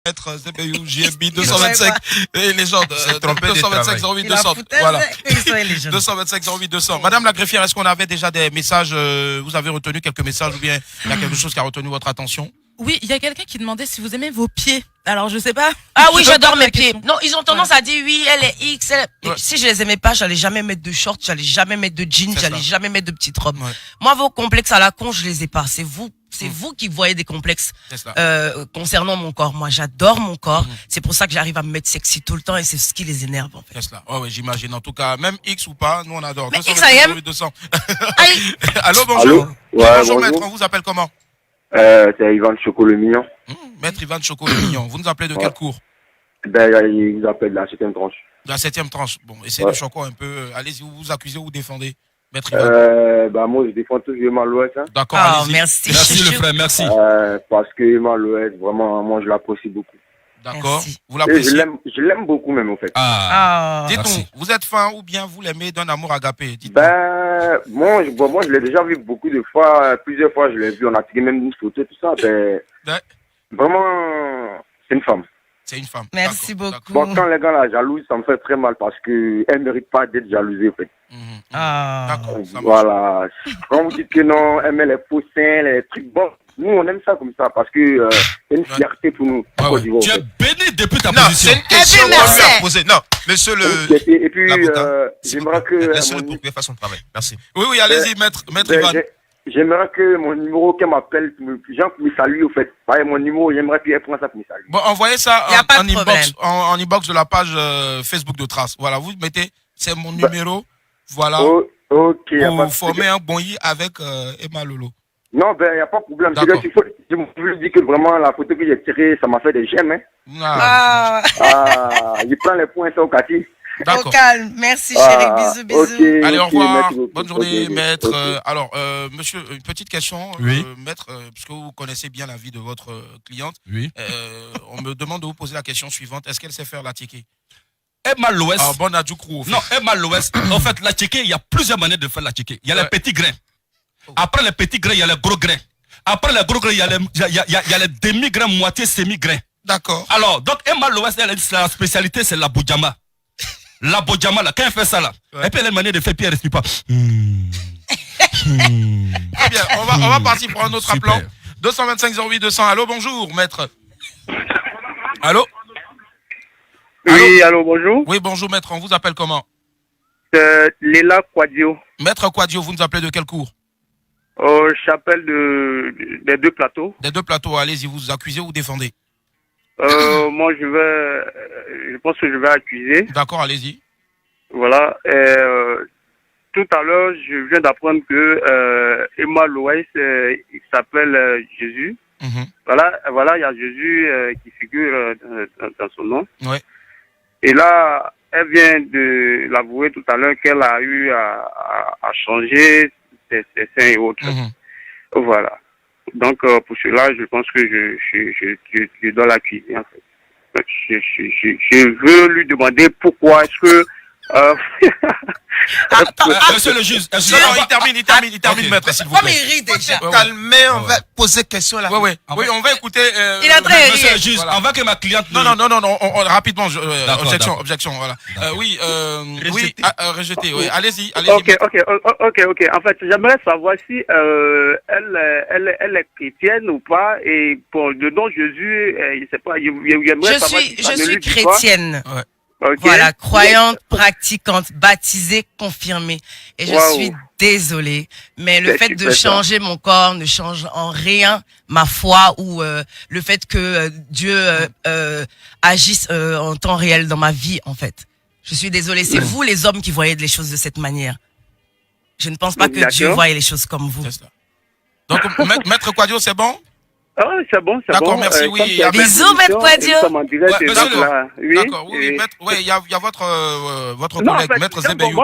Maître ZBU, JMB 225 et légende 225 08 200. Voilà. 225 08 200. Madame la greffière, est-ce qu'on avait déjà des messages, vous avez retenu quelques messages ou bien il y a quelque chose qui a retenu votre attention? Oui, il y a quelqu'un qui demandait si vous aimez vos pieds. Alors, je sais pas. Ah oui, j'adore mes pieds. Non, ils ont tendance à dire oui, elle est X. Si je les aimais pas, j'allais jamais mettre de shorts, j'allais jamais mettre de jeans, j'allais jamais mettre de petites robes. Ouais. Moi, vos complexes à la con, je les ai pas. C'est vous qui voyez des complexes concernant mon corps. Moi, j'adore mon corps. C'est pour ça que j'arrive à me mettre sexy tout le temps et c'est ce qui les énerve, en fait. C'est cela. Oh, ouais, j'imagine. En tout cas, même X ou pas, nous, on adore. Mais X, I am. 200. Allô, bonjour. Allô, ouais, bonjour, maître. On vous appelle comment? C'est Ivan Choco-le-Mignon. Maître Ivan Choco-le-Mignon. Vous nous appelez de quel cours? Ben, il vous appelle la 7e tranche. La 7e tranche. Bon, essayez de choquer un peu. Allez-y, vous accusez ou vous défendez, maître Ivan? Bah, moi, je défends toujours Emma l'Ouest. Hein. D'accord, allez-y. Merci. Merci, le frère, merci. Parce que Emma l'Ouest, vraiment, moi, je l'apprécie beaucoup. D'accord. Vous l'appréciez? Je l'aime beaucoup, même, en fait. Dites-nous, vous êtes fan ou bien vous l'aimez d'un amour agapé? Ben, moi, je l'ai déjà vu beaucoup de fois. Plusieurs fois, je l'ai vu. On a tiré même une photo, tout ça. Ben, vraiment, c'est une femme. C'est une femme. Merci beaucoup. Bon, quand les gars la jalousent, ça me fait très mal parce qu'elle ne mérite pas d'être jalousée, en fait. D'accord. Voilà. Quand vous dites que non, elle met les faux seins, les trucs, bon, nous, on aime ça comme ça parce que c'est une fierté pour nous. Tu es béni depuis ta position. C'est une question qu'on lui a posée. Non, monsieur le... Et puis, j'aimerais que... Laissez-le pour qu'il fasse son travail. Merci. Oui, allez-y, maître Ivan. J'aimerais que mon numéro, qu'elle m'appelle, gens me saluent, au fait. Pareil, mon numéro, j'aimerais qu'elle prenne ça pour me saluer. Bon, envoyez ça en inbox de la page Facebook de Trace. Voilà, vous mettez, c'est mon numéro. Voilà. Ok. Pour former un bon i avec Emma Lolo. Non, ben, il n'y a pas de problème. Je me dis que vraiment, la photo que j'ai tirée, ça m'a fait des j'aime, hein. Il prend les points, ça, au quartier. Au calme. Merci, chérie. Bisous. Okay, allez, au revoir. Bonne journée, okay, maître. Okay. Alors, monsieur, une petite question. Oui. Maître, puisque vous connaissez bien la vie de votre cliente, oui. On me demande de vous poser la question suivante. Est-ce qu'elle sait faire la tchéké? Emma l'Ouest. Bon Adjoukrou. Non, Emma l'Ouest. En fait, la tchéké, il y a plusieurs manières de faire la tchéké. Il y a les petits grains. Après les petits grains, il y a les gros grains. Après les gros grains, il y a les demi-grains, moitié semi-grains. D'accord. Alors, donc Emma l'Ouest, la spécialité, c'est la boudjama. La boudjama, là, quand elle fait ça, là, et puis elle a une manière de faire, puis elle respire pas. Très bien, on va partir pour un autre appelant. 225 08 200. Allô, bonjour, maître. Allô? Oui, allô, bonjour. Oui, bonjour, maître. On vous appelle comment? Léla Quadio. Maître Quadio, vous nous appelez de quel cours? Chapelle des deux plateaux. Des deux plateaux, allez-y, vous accusez ou défendez? Moi, je pense que je vais accuser. D'accord, allez-y. Voilà. Tout à l'heure, je viens d'apprendre que Emma Loïs, il s'appelle Jésus. Voilà, il y a Jésus qui figure dans son nom. Ouais. Et là, elle vient de l'avouer tout à l'heure qu'elle a eu à changer ses seins et autres. Voilà. Donc, pour cela, je pense que je dois l'accuser, en fait. Je veux lui demander pourquoi est-ce que... monsieur le juge, il termine, maître, s'il vous plaît. Mais il rit déjà. Calmez, on va poser question là. Oui, on va écouter. Il a très monsieur le juge, on va que ma cliente... Non, rapidement, objection, voilà. Oui, rejeté, oui. Allez-y. Ok. En fait, j'aimerais savoir si elle est chrétienne ou pas, et pour le nom Jésus, je sais pas, je suis chrétienne. Ouais. Okay. Voilà, croyante, pratiquante, baptisée, confirmée. Et je suis désolée, mais le fait de changer mon corps ne change en rien ma foi ou le fait que Dieu agisse en temps réel dans ma vie, en fait. Je suis désolée, c'est vous les hommes qui voyez les choses de cette manière. Je ne pense pas que Dieu voie les choses comme vous. Donc, maître Quadio, c'est bon? C'est bon. D'accord, merci, oui. Bisous, maître Quadio. D'accord, oui, maître, il y a votre collègue, maître Zebeyou.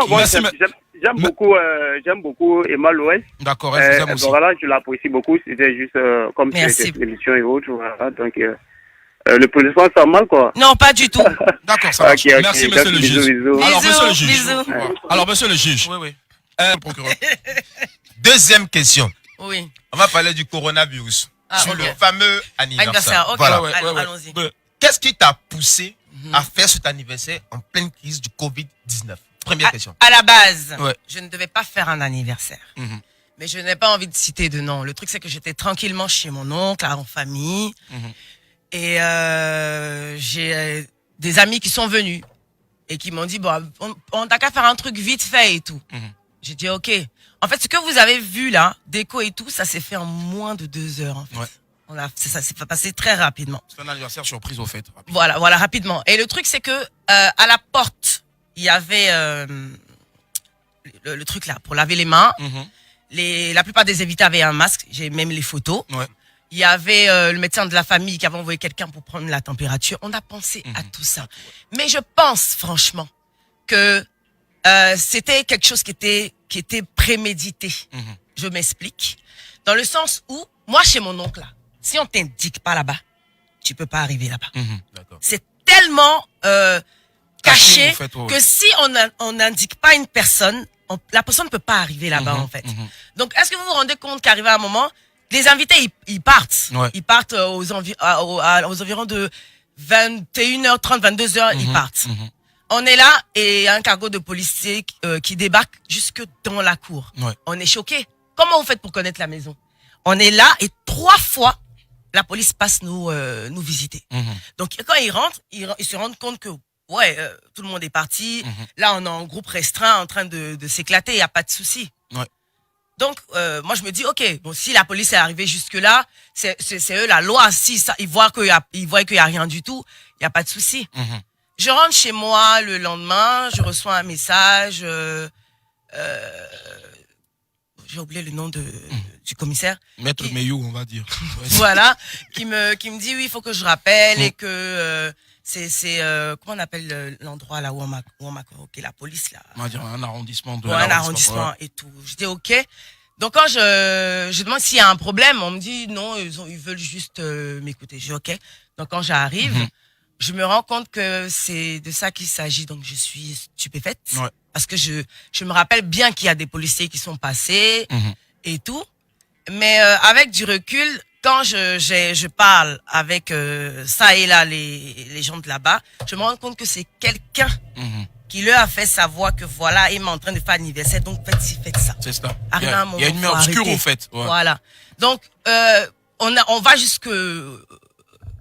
J'aime beaucoup Emma Loès. D'accord, elle vous aime aussi. Voilà, je l'apprécie beaucoup. C'était juste comme c'était l'émission et autres. Voilà, donc, le position, ça mal, quoi. Non, pas du tout. D'accord, ça marche. Merci, monsieur le juge. Alors, monsieur le juge. Alors, monsieur le juge. Oui. Procureur. Deuxième question. Oui. On va parler du coronavirus. Sur le fameux anniversaire. Okay. Voilà. Allons-y. qu'est-ce qui t'a poussé à faire cet anniversaire en pleine crise du Covid-19? Première question. À la base, je ne devais pas faire un anniversaire. Mais je n'ai pas envie de citer de nom. Le truc, c'est que j'étais tranquillement chez mon oncle, en famille. Et j'ai des amis qui sont venus et qui m'ont dit, bon, on t'a qu'à faire un truc vite fait et tout. J'ai dit, ok. En fait, ce que vous avez vu là, déco et tout, ça s'est fait en moins de 2 heures. En fait. Ça s'est passé très rapidement. C'est un anniversaire surprise au fait. Voilà, rapidement. Et le truc, c'est que à la porte, il y avait le truc là pour laver les mains. La plupart des invités avaient un masque. J'ai même les photos. Il y avait le médecin de la famille qui avait envoyé quelqu'un pour prendre la température. On a pensé à tout ça. Mais je pense franchement que c'était quelque chose qui était prémédité. Je m'explique. Dans le sens où, moi, chez mon oncle, là, si on t'indique pas là-bas, tu peux pas arriver là-bas. C'est tellement caché que si on n'indique pas une personne, la personne ne peut pas arriver là-bas, en fait. Donc, est-ce que vous vous rendez compte qu'arrivé à un moment, les invités, ils partent. Ils partent aux environs de 21h30, 22h, ils partent. On est là et un cargo de policiers qui débarque jusque dans la cour. On est choqués. Comment vous faites pour connaître la maison? On est là et 3 fois, la police passe nous visiter. Donc, quand ils rentrent, ils se rendent compte que tout le monde est parti. Là, on est en groupe restreint en train de s'éclater. Il n'y a pas de souci. Donc, moi, je me dis, ok, bon, si la police est arrivée jusque-là, c'est eux la loi. Si ça, ils voient qu'il y a rien du tout, il n'y a pas de souci. Je rentre chez moi le lendemain, je reçois un message. J'ai oublié le nom du commissaire. Maître Meyou, on va dire. Voilà, qui me dit oui, il faut que je rappelle et que comment on appelle l'endroit là où on m'a ok, la police là. On va dire un arrondissement un arrondissement et tout. Je dis ok. Donc quand je demande s'il y a un problème, on me dit non, ils veulent juste m'écouter. Je dis ok. Donc quand j'arrive, je me rends compte que c'est de ça qu'il s'agit. Donc je suis stupéfaite parce que je me rappelle bien qu'il y a des policiers qui sont passés et tout. Mais avec du recul, quand je parle avec ça et là les gens de là-bas, je me rends compte que c'est quelqu'un qui leur a fait savoir que voilà, il est en train de faire anniversaire, donc faites ça. C'est ça. Il y a une main obscure au fait. Voilà. Donc on va jusque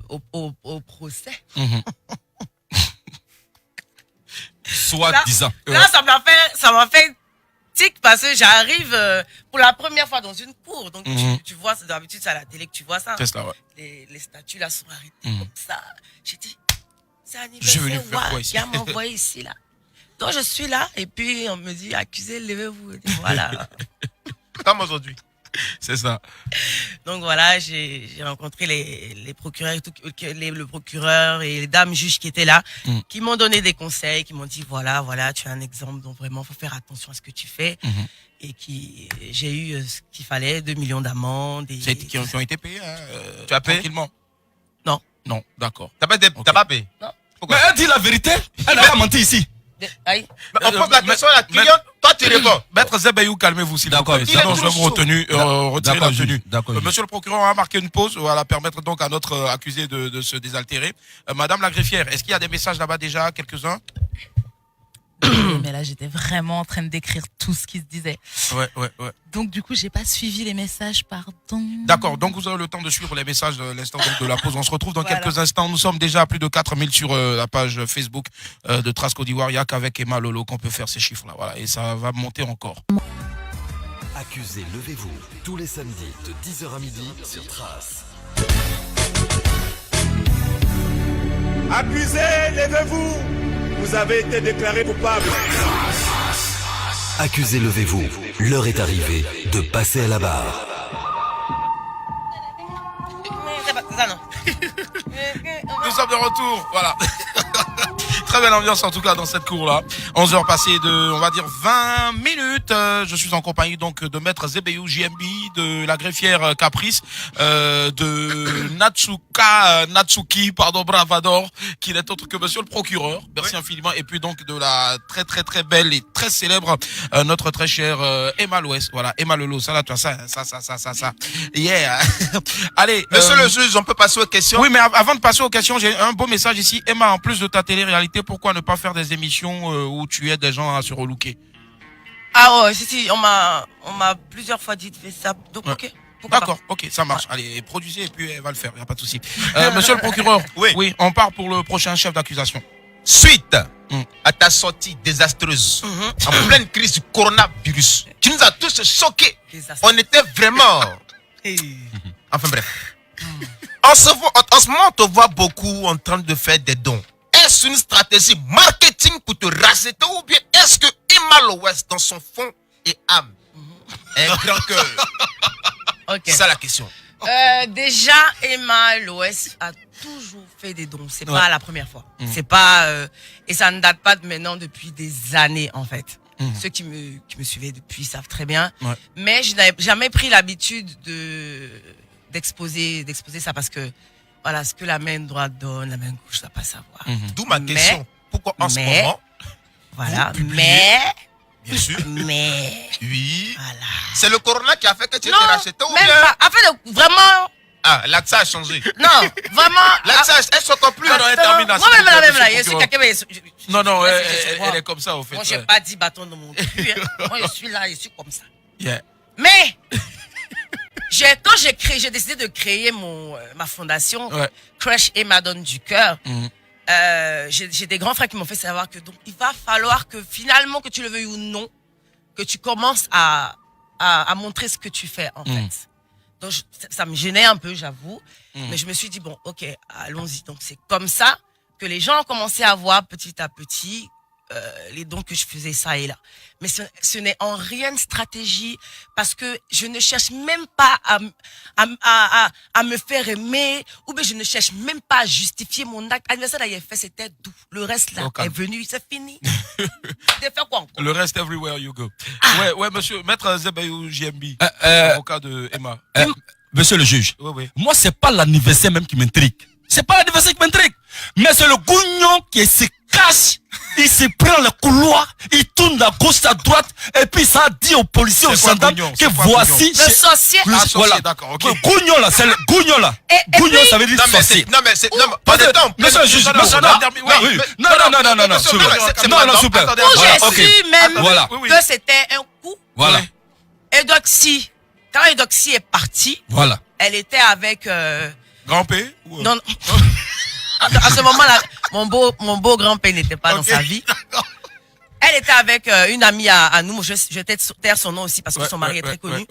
au procès. Soi-disant. Là, ça m'a fait tic parce que j'arrive pour la première fois dans une cour. Donc tu vois, d'habitude c'est à la télé que tu vois ça. C'est ça, les statues là sont arrêtées comme ça. J'ai dit, c'est anniversaire. Je vais faire quoi ici? Il m'a envoyé ici là. Donc je suis là et puis on me dit, accusé, levez-vous. Voilà. Comme aujourd'hui. C'est ça. Donc voilà, j'ai rencontré les procureurs et tout, le procureur et les dames juges qui étaient là, qui m'ont donné des conseils, qui m'ont dit voilà, tu as un exemple, donc vraiment faut faire attention à ce que tu fais. Et j'ai eu ce qu'il fallait, 2 millions d'amendes. Qui ont été payés, tu as payé? Tranquillement. Non, d'accord. T'as pas payé? Non. Mais elle dit la vérité. Elle n'a pas menti ici. Mais on pose la question à la cliente, toi tu réponds. Maître Zebayou, calmez-vous s'il vous plaît. Sinon je vais vous retirer la tenue. Monsieur le procureur, on va marquer une pause, voilà, permettre donc à notre accusé de se désaltérer. Madame la greffière, est-ce qu'il y a des messages là-bas déjà, quelques-uns? Mais là, j'étais vraiment en train de décrire tout ce qui se disait. Ouais. Donc, du coup, j'ai pas suivi les messages, pardon. D'accord, donc vous aurez le temps de suivre les messages de l'instant de la pause. On se retrouve dans quelques instants. Nous sommes déjà à plus de 4000 sur la page Facebook de Trace Côte d'Ivoire. Il n'y a qu'avec Emma Lolo qu'on peut faire ces chiffres-là. Voilà, et ça va monter encore. Accusé, levez-vous. Tous les samedis de 10h à midi sur Trace. Accusé, levez-vous. Vous avez été déclaré coupable. Accusé, levez-vous. L'heure est arrivée de passer à la barre. C'est ça, non. Nous sommes de retour, voilà. très belle ambiance en tout cas dans cette cour-là. 11h passées de, on va dire, 20 minutes. Je suis en compagnie donc de Maître Zebeyou JMB, de la greffière Caprice, de Natsuki, Bravador, qui n'est autre que monsieur le procureur. Merci infiniment. Et puis donc de la très très très belle et très célèbre, notre très chère Emma Loès. Voilà, Emma Lolo. Ça là, tu vois, ça. Yeah. Allez. Monsieur le juge, on peut passer aux questions? Oui, mais avant de passer aux questions, j'ai un beau message ici. Emma, en plus de ta télé-réalité, pourquoi ne pas faire des émissions où tu aides des gens à se relooker? Ah ouais, si, on m'a plusieurs fois dit de faire ça. Donc, ok. D'accord, ok, ça marche. Allez, produisez et puis elle va le faire, il n'y a pas de souci. Monsieur le procureur, oui, on part pour le prochain chef d'accusation. Suite à ta sortie désastreuse, en pleine crise du coronavirus, tu nous as tous choqués. On était vraiment... Enfin bref. En ce moment, on te voit beaucoup en train de faire des dons. Est-ce une stratégie marketing pour te racheter ou bien est-ce que Emma Loès, dans son fond et âme, est un grand cœur? C'est ça la question. Déjà, Emma Loès a toujours fait des dons. C'est pas la première fois. C'est pas et ça ne date pas de maintenant, depuis des années en fait. Ceux qui me suivaient depuis savent très bien. Mais je n'avais jamais pris l'habitude d'exposer ça parce que voilà, ce que la main droite donne, la main gauche ne doit pas savoir. D'où ma question. Pourquoi en ce moment? Voilà. Bien sûr. Oui. Voilà. C'est le corona qui a fait que tu étais racheté ou même bien? pas. En fait, vraiment. Ah, l'accent a changé. Non, vraiment. L'accent, elle se encore plus. Moi, même là. Je suis quelqu'un. Non, elle est comme ça, au fait. Moi, j'ai pas dit bâton dans mon cul. Moi, je suis là, je suis comme ça. Yeah. Mais, quand j'ai décidé de créer ma fondation, Crush et Madone du cœur, j'ai des grands frères qui m'ont fait savoir que donc il va falloir que finalement, que tu le veuilles ou non, que tu commences à montrer ce que tu fais en fait. Donc ça me gênait un peu, j'avoue, mais je me suis dit bon, ok, allons-y. Donc c'est comme ça que les gens ont commencé à voir petit à petit les dons que je faisais ça et là. Mais ce n'est en rien une stratégie parce que je ne cherche même pas à me faire aimer ou bien je ne cherche même pas à justifier mon acte. L'anniversaire d'ailleurs fait, c'était doux. Le reste là est venu, c'est fini. De faire quoi encore? Le reste everywhere you go. Ouais, monsieur, Maître Zebeyou JMB, avocat de Emma. Monsieur le juge, moi c'est pas l'anniversaire même qui m'intrigue. C'est pas l'anniversaire qui m'intrigue, mais c'est le gougnon qui se cache, il se prend le couloir, il tourne à gauche, à droite, et puis ça dit aux policiers, aux gendarmes que voici... Le sorcier. Voilà, d'accord, ok. Le gougnon là, c'est le gougnon là. Gougnon, ça veut dire sorcier. Non, mais c'est... Pas de temps. Monsieur le juge, non, s'il vous plaît. Où j'ai su même que c'était un coup. Voilà. Eudoxie, quand Eudoxie est partie, elle était avec... Grand P? Non. À ce moment-là, mon beau grand-père n'était pas dans sa vie. Elle était avec une amie à nous. Je vais taire son nom aussi parce que son mari est très connu.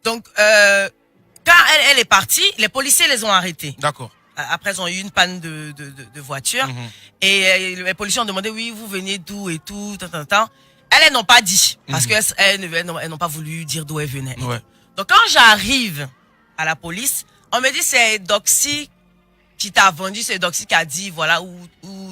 Donc, quand elle est partie, les policiers les ont arrêtés. D'accord. Après, ils ont eu une panne de voiture. Et les policiers ont demandé, oui, vous venez d'où et tout, Elles n'ont pas dit. Parce qu'elles n'ont pas voulu dire d'où elles venaient. Donc, quand j'arrive à la police, on me dit c'est Doxy qui t'a vendu, c'est Doxy qui a dit voilà où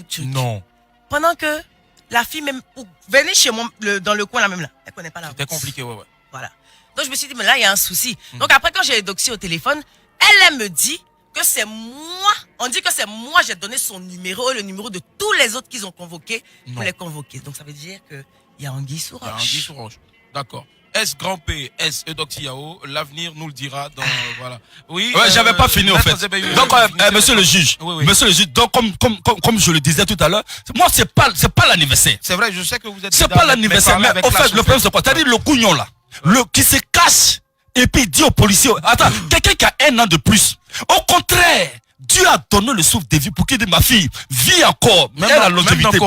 tu... Non. Pendant que la fille même, venez chez moi, dans le coin là même là, elle connaît pas la route. C'était compliqué, Voilà. Donc je me suis dit mais là il y a un souci. Donc après quand j'ai Doxy au téléphone, elle me dit que c'est moi, on dit que c'est moi j'ai donné son numéro et le numéro de tous les autres qu'ils ont convoqués pour les convoquer. Donc ça veut dire que il y a anguille sous roche. Il y a anguille sous roche. D'accord. Est-ce Grand P, est-ce Eudoxie Yao? L'avenir nous le dira dans, voilà. Oui. J'avais pas fini, en fait. Donc, monsieur le juge. Monsieur le juge, donc, comme je le disais tout à l'heure, moi, c'est pas l'anniversaire. C'est vrai, je sais que vous êtes. C'est pas l'anniversaire, mais, au fait, le problème, c'est quoi? C'est-à-dire, le gougnon, là. Qui se cache, et puis il dit aux policiers, attends, quelqu'un qui a 1 an de plus. Au contraire, Dieu a donné le souffle de vie pour qu'il dise ma fille, vis encore, même elle a longévité.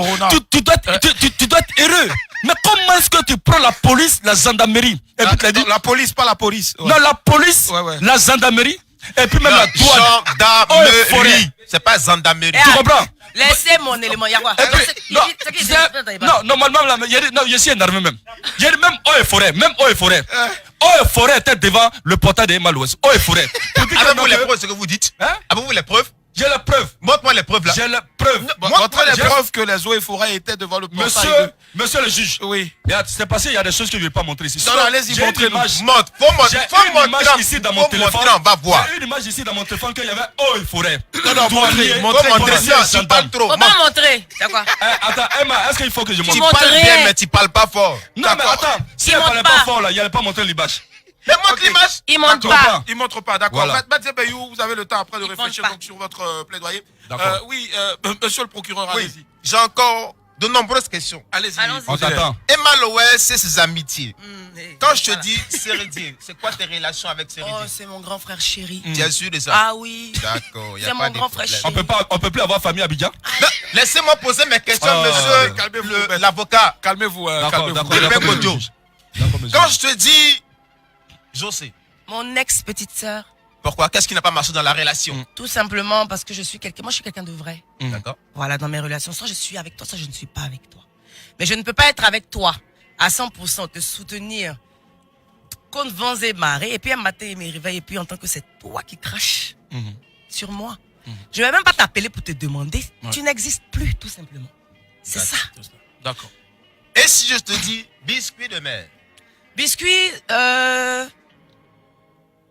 Tu dois être heureux. Mais comment est-ce que tu prends la police, la gendarmerie et puis tu dit la police, pas la police. Non, la police, la gendarmerie et puis même la douane. Gendarmerie. C'est pas gendarmerie. Tu comprends? Laissez mon élément, Yagua. Non, normalement, je suis énervé même. J'ai dit même eau et forêt, Eau et forêt était devant le portail de Emma Loès. Eau et forêt. Avez-vous les preuves, ce que vous dites? Avez-vous les preuves? J'ai la preuve. Montre-moi les preuves là. J'ai la preuve. Montre les preuves que les eaux et forêts étaient devant le portail. Monsieur le juge. Oui. C'est passé, il y a des choses que je ne vais pas montrer ici. Non, allez-y, montrez-nous. Montre. Faut montrer. J'ai une image ici dans mon téléphone. On va voir. J'ai une image ici dans mon téléphone qu'il y avait eau et forêt. Non, montrez. Tu parles trop. Faut pas montrer. C'est quoi? Attends, Emma, est-ce qu'il faut que je montre? Tu parles bien, mais tu parles pas fort. Non, mais attends. Si elle parlait pas fort, là, il n'allait pas montrer l'image. Mais montre l'image. Il montre pas. Il montre pas, d'accord. Voilà. Maître Bayou, vous avez le temps après de réfléchir donc, sur votre plaidoyer. Oui, monsieur le procureur, allez-y. J'ai encore de nombreuses questions. Allez-y. On t'attend. Emma Lowell, c'est ses amitiés. Quand je te dis Cérédier, c'est quoi tes relations avec Cérédier? Oh, c'est mon grand frère chéri. Tu es sûr de ça? Ah oui. D'accord. C'est mon grand frère chéri. On peut plus avoir famille à Abidjan? Laissez-moi poser mes questions, monsieur. Calmez-vous, l'avocat. Calmez-vous. D'accord. Quand je te dis José. Mon ex-petite sœur. Pourquoi? Qu'est-ce qui n'a pas marché dans la relation? Tout simplement parce que je suis quelqu'un de vrai. D'accord. Voilà, dans mes relations. Soit je suis avec toi, soit je ne suis pas avec toi. Mais je ne peux pas être avec toi à 100%, te soutenir contre vents et marées. Et puis un matin, il me réveille et puis entend que c'est toi qui craches sur moi. Je vais même pas t'appeler pour te demander. Tu n'existes plus, tout simplement. C'est ça. D'accord. Et si je te dis biscuit de mer? Biscuit,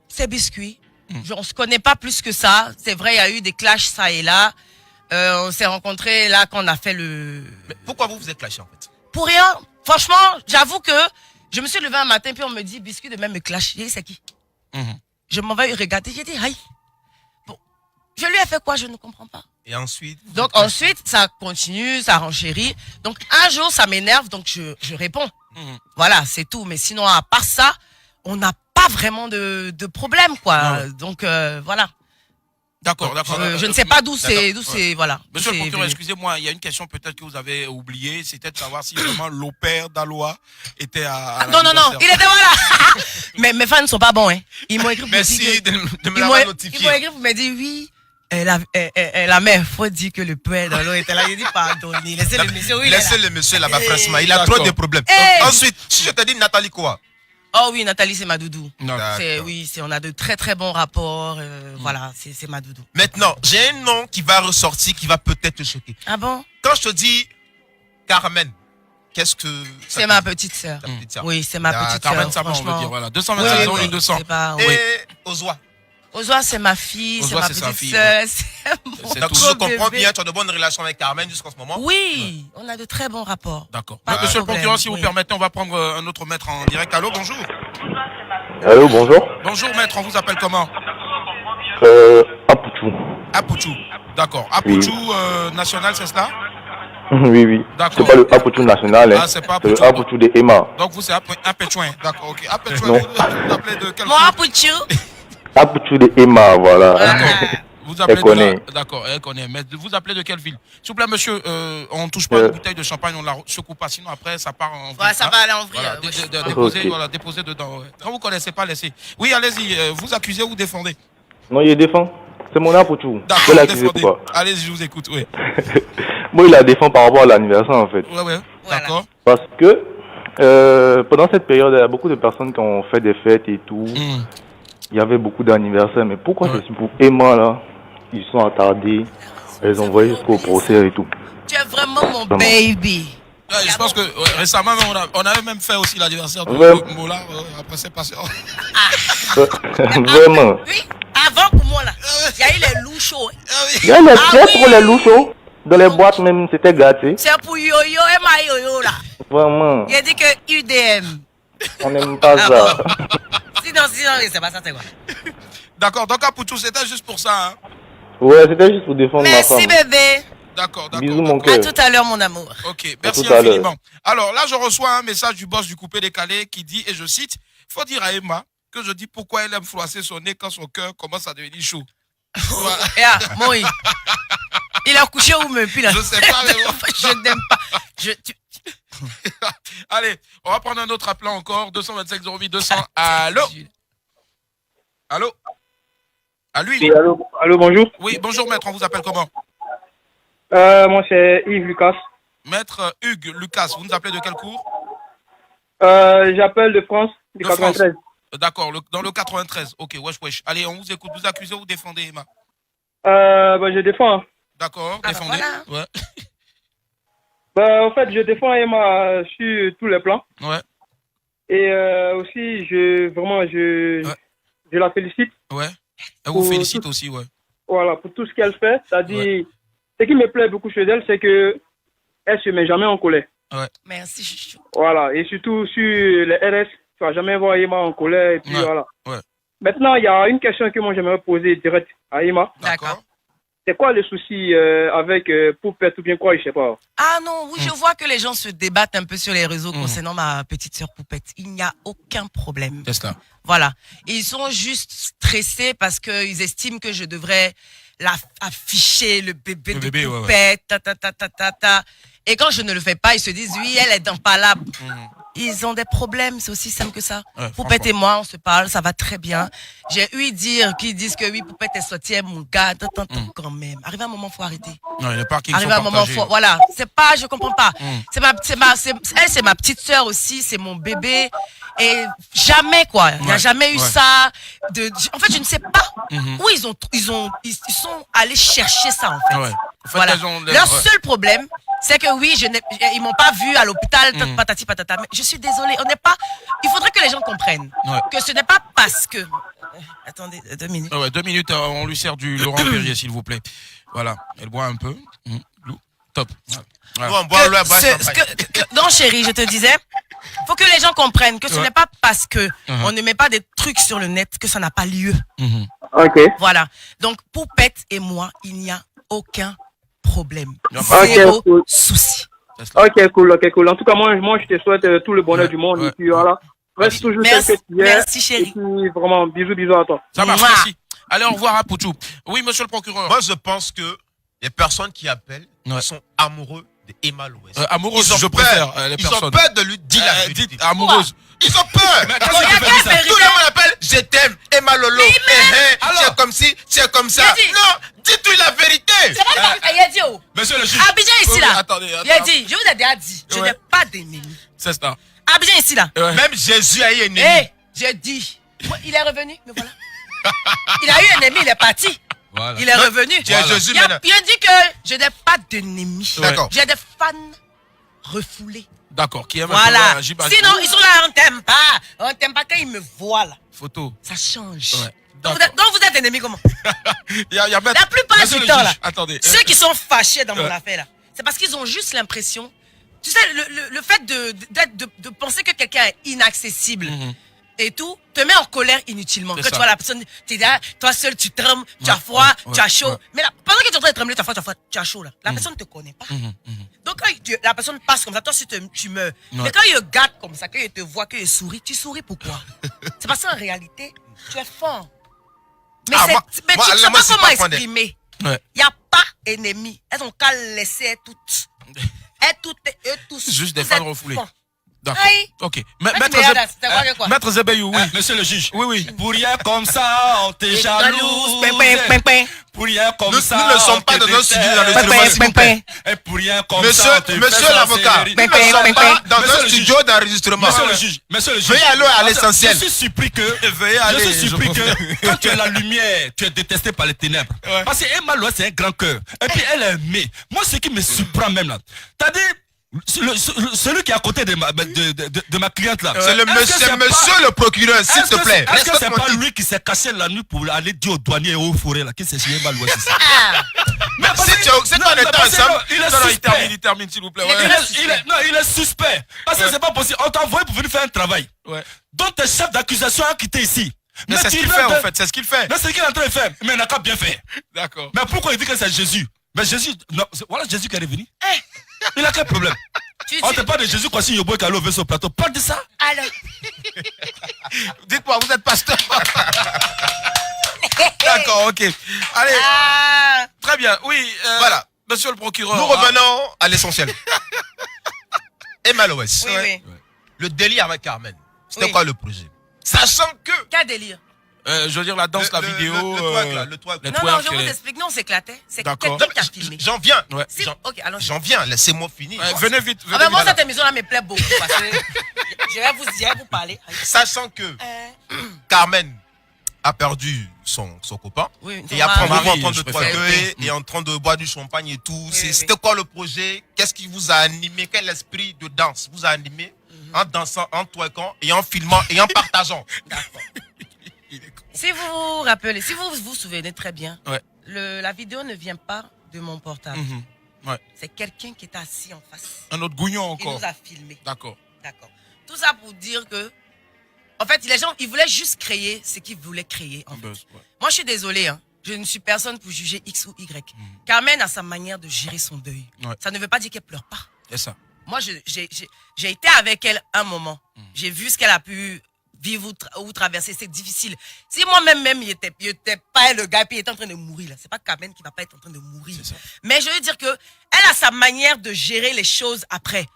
c'est biscuit. On se connaît pas plus que ça. C'est vrai, il y a eu des clashs ça et là. On s'est rencontrés là quand on a fait le... Mais pourquoi vous êtes clashés en fait? Pour rien. Franchement, j'avoue que je me suis levé un matin puis on me dit biscuit de même me clash. J'ai dit c'est qui? Je m'en vais regarder. J'ai dit aïe. Bon, je lui ai fait quoi? Je ne comprends pas. Et ensuite? Donc ensuite, ça continue, ça renchérit. Donc un jour, ça m'énerve, donc je réponds. Voilà, c'est tout. Mais sinon, à part ça, on n'a pas vraiment de problème, quoi. Donc voilà. D'accord. Je ne sais pas d'où c'est, voilà. Monsieur le procureur, excusez-moi, il y a une question peut-être que vous avez oubliée, c'était de savoir si vraiment l'opère d'Aloa était à non, il était voilà. Mais mes fans ne sont pas bons, hein. Ils m'ont écrit pour me dire de me l'avoir notifié. Ils m'ont écrit pour me dire oui. La mère, faut dire que le père dans l'eau était là. Il dit pardonnez, laissez le monsieur. Laissez le monsieur là-bas, franchement. Il a trop de problèmes. Ensuite, si je te dis Nathalie quoi? Oh oui, Nathalie, c'est ma doudou. On a de très très bons rapports. Voilà, c'est ma doudou. Maintenant, j'ai un nom qui va ressortir, qui va peut-être te choquer. Ah bon? Quand je te dis Carmen, qu'est-ce que... C'est ma petite sœur. Oui, c'est ma petite sœur. Carmen, ça va, on veut dire, voilà. 225 et 200. Et Ozwa? Ozwa, c'est ma fille, c'est ma petite sœur. Donc, je comprends bien, tu as de bonnes relations avec Carmen jusqu'en ce moment? Oui, on a de très bons rapports. D'accord. Monsieur le procureur, si vous permettez, on va prendre un autre maître en direct. Allô, bonjour. Allô, bonjour. Bonjour, maître, on vous appelle comment? Apouchou. Apouchou, d'accord. Apouchou national, c'est cela? Oui. D'accord. C'est pas le Apouchou national, hein. Ah, c'est pas Apouchou. C'est le Apouchou de Emma. Donc vous, c'est Apéchouin. D'accord, ok. Apéchouin, Non. vous appelez de quel... Mon Apouchou. Apouchou de Emma, voilà. Vous appelez elle connaît. D'accord, elle connaît. Mais vous appelez de quelle ville? S'il vous plaît, monsieur, on ne touche pas une bouteille de champagne, on la secoue pas, sinon après ça part en vrille. Ouais, ça va aller en vrille. Voilà, déposez dedans. Ouais. Quand vous ne connaissez pas, laissez. Oui, allez-y, vous accusez ou défendez? Non, il défend. C'est mon Apouchou. D'accord, défendez. Allez-y, je vous écoute, oui. Moi, il la défend par rapport à l'anniversaire, en fait. Ouais, d'accord. Parce que pendant cette période, il y a beaucoup de personnes qui ont fait des fêtes et tout. Il y avait beaucoup d'anniversaires, mais pourquoi c'est pour Emma, là, ils sont attardés, elles ont envoyé jusqu'au procès et tout. Tu es vraiment mon baby. Ouais, je pense que récemment, on avait même fait aussi l'anniversaire de Mola. Après, c'est passé. Vraiment. Oui, avant pour moi, là, il y a eu les loups chauds. Il y a les fêtes pour les loups chauds. Dans les boîtes même, c'était gâté. C'est pour Yo-Yo, Emma Yo-Yo, là. Vraiment. Il a dit que UDM. On n'aime pas ça. Sinon, c'est pas ça, c'est quoi? D'accord, donc Apouchou, c'était juste pour ça. Hein? Ouais, c'était juste pour défendre ma femme. Merci, bébé. D'accord. Bisous, mon cœur. À tout à l'heure, mon amour. Ok, merci infiniment. Alors là, je reçois un message du boss du coupé décalé qui dit, et je cite, faut dire à Emma que je dis pourquoi elle aime froisser son nez quand son cœur commence à devenir chaud. Voilà. Moi, il a couché où me puis là? Je sais pas, mais bon. Je n'aime pas. Allez, on va prendre un autre appelant encore. 225 08 200. Allô? Allô? À lui? Oui, allô, bonjour. Oui, bonjour maître, on vous appelle comment? Moi c'est Yves Lucas. Maître Hugues Lucas, vous nous appelez de quel cours? J'appelle de France, du 93. D'accord, dans le 93. Ok, wesh. Allez, on vous écoute. Vous accusez ou défendez, Emma? Je défends. D'accord, défendez. Voilà. Ouais. En fait, je défends Emma sur tous les plans. Ouais. Et aussi, je la félicite. Ouais. Elle vous félicite aussi, ouais. Voilà, pour tout ce qu'elle fait. C'est-à-dire, ce qui me plaît beaucoup chez elle, c'est que elle se met jamais en colère. Ouais. Merci, chouchou. Voilà, et surtout sur les RS, tu vas jamais voir Emma en colère. Et puis voilà. Ouais. Maintenant, il y a une question que moi j'aimerais poser direct à Emma. D'accord. C'est quoi le souci avec Poupette ou bien quoi, je sais pas. Ah non, oui, je vois que les gens se débattent un peu sur les réseaux concernant ma petite sœur Poupette. Il n'y a aucun problème. C'est ça. Voilà. Ils sont juste stressés parce qu'ils estiment que je devrais afficher le bébé de Poupette, ta. Et quand je ne le fais pas, ils se disent, oui, elle est impalable. Ils ont des problèmes, c'est aussi simple que ça. Ouais, Poupette et moi, on se parle, ça va très bien. J'ai eu dire qu'ils disent que oui, Poupette est sortie, mon gars, quand même. Arrivé un moment, faut arrêter. Non, il y a pas qui Arrivé un moment, voilà. C'est pas, je comprends pas. Elle, c'est ma petite sœur aussi, c'est mon bébé. Et jamais, quoi. Il n'y a jamais eu ça. En fait, je ne sais pas où ils sont allés chercher ça, en fait. Voilà. Leur seul problème, c'est que oui, ils m'ont pas vu à l'hôpital, patati patata. Mais je suis désolée, il faudrait que les gens comprennent que ce n'est pas parce que. Attendez, 2 minutes. 2 minutes, on lui sert du Laurent Perrier, s'il vous plaît. Voilà, elle boit un peu. Top. Voilà. Non, chérie, je te disais, faut que les gens comprennent que ce n'est pas parce que on ne met pas des trucs sur le net que ça n'a pas lieu. Ok. Voilà. Donc, Poupette et moi, il n'y a aucun problème. Zéro souci. Ok, cool. En tout cas, moi je te souhaite tout le bonheur du monde. Et puis voilà. Reste toujours tel que tu es. Merci, chérie. Et puis vraiment, bisous à toi. Ça marche, merci. Allez, au revoir à Poutou. Oui, monsieur le procureur. Moi, je pense que les personnes qui appellent sont amoureux d'Emma Loès. Amoureuses, je préfère les personnes. Ils ont peur de lui dire la vérité. Amoureuse. Ils ont peur. Tout le monde appelle, je t'aime, Emma Lolo. C'est comme si, c'est comme ça. Non, dis-lui la vérité. C'est pas il a dit, monsieur le juge. Abidjan ici, là. Attendez. Il a dit, je vous ai déjà dit, je n'ai pas d'ennemi. C'est ça. Abidjan ici, là. Même Jésus a eu un ennemi. J'ai dit. Il est revenu, me voilà. Il a eu un ennemi, il est parti. Voilà. Il est revenu. Jésus il a dit que je n'ai pas d'ennemi. D'accord. J'ai des fans refoulés. D'accord. Qui aime voilà. Sinon, ils sont là, on t'aime pas. On t'aime pas quand ils me voient là. Photo. Ça change. Ouais. Donc vous êtes ennemis comment? La plupart du temps là. Attendez. Ceux qui sont fâchés dans mon affaire là, c'est parce qu'ils ont juste l'impression. Tu sais, le fait de penser que quelqu'un est inaccessible et tout, te met en colère inutilement. Quand tu vois la personne, tu es là, toi seul, tu trembles, tu as froid, tu as chaud. Mais là, pendant que tu es en train de trembler, tu as chaud là. La personne ne te connaît pas. Donc quand la personne passe comme ça, toi si tu meurs. Mais quand il regarde comme ça, quand il te voit, qu'il sourit, tu souris pourquoi? C'est parce qu'en réalité, tu es fort. Mais tu ne sais pas comment exprimer. Il n'y a pas ennemi. Elles ont qu'à laisser toutes. Eux tous. Juste des fans refoulés. D'accord. Ok. Maître Zebeyou, oui. Monsieur le juge. Oui. Pour rien comme ça, on te jalouse. Pour rien comme ça. Nous ne sommes pas dans un studio d'enregistrement. Et pour rien comme ça. Monsieur l'avocat, nous ne sommes pas dans un studio d'enregistrement. Monsieur le juge. Veuillez aller à l'essentiel. Je suis surpris que quand tu es la lumière, tu es détesté par les ténèbres. Parce que Emma Loès, c'est un grand cœur. Et puis elle est aimée. Moi, ce qui me surprend même là, c'est-à-dire, celui qui est à côté de ma cliente là. C'est monsieur le procureur, s'il te plaît. Est-ce que c'est pas lui qui s'est caché la nuit pour aller dire aux douaniers et aux forêts là qui s'est chez Emma Loès? Mais c'est pas le temps ensemble. Il termine s'il vous plaît. Il est suspect. Parce que c'est pas possible. On t'a envoyé pour venir faire un travail. Donc tes chefs d'accusation ont quitté ici. Mais c'est ce qu'il fait en fait, c'est ce qu'il fait. Mais c'est ce qu'il est en train de faire. Mais il n'a qu'à bien faire. D'accord. Mais pourquoi il dit que c'est Jésus? Mais Jésus, non, voilà Jésus qui est revenu. Il a quel problème? On te parle de Jésus quoi si Yobo qui allait au vaisseau plateau. Parle de ça. Alors. Dites-moi, vous êtes pasteur. D'accord, ok. Allez. Très bien, oui. Voilà. Monsieur le procureur. Nous revenons à l'essentiel. Emma Loès. Oui. Le délire avec Carmen. C'était quoi le projet? Sachant que. Quel délire? Je veux dire la danse, la vidéo. Le twerk. Non, je vous explique. Non, on s'éclatait. C'est quelqu'un qui a filmé. J'en viens. Ok, allons. J'en viens, laissez-moi finir. Venez vite. Moi, cette émission-là me plaît beaucoup parce que je vais vous parler. Sachant que Carmen a perdu son copain. Oui, et après, on mari, en train de je préfère. draguer et en train de boire du champagne et tout. C'était quoi le projet? Qu'est-ce qui vous a animé? Quel esprit de danse vous a animé en dansant, en twerkant et en filmant et en partageant? D'accord. Si vous vous rappelez, si vous vous souvenez très bien, Ouais. la vidéo ne vient pas de mon portable. Ouais. C'est quelqu'un qui est assis en face. Un autre gougnon Il encore. nous a filmé. D'accord. D'accord. Tout ça pour dire que, en fait, les gens, ils voulaient juste créer ce qu'ils voulaient créer. En fait. Buzz, ouais. Moi, je suis désolée, hein. Je ne suis personne pour juger X ou Y. Carmen a sa manière de gérer son deuil. Ouais. Ça ne veut pas dire qu'elle pleure pas. C'est ça. Moi, j'ai été avec elle un moment. J'ai vu ce qu'elle a pu vivre ou traverser. C'est difficile. Si moi-même, il était pas le gars, puis il était en train de mourir, là. C'est pas Carmen qui va pas être en train de mourir. Mais je veux dire que elle a sa manière de gérer les choses après.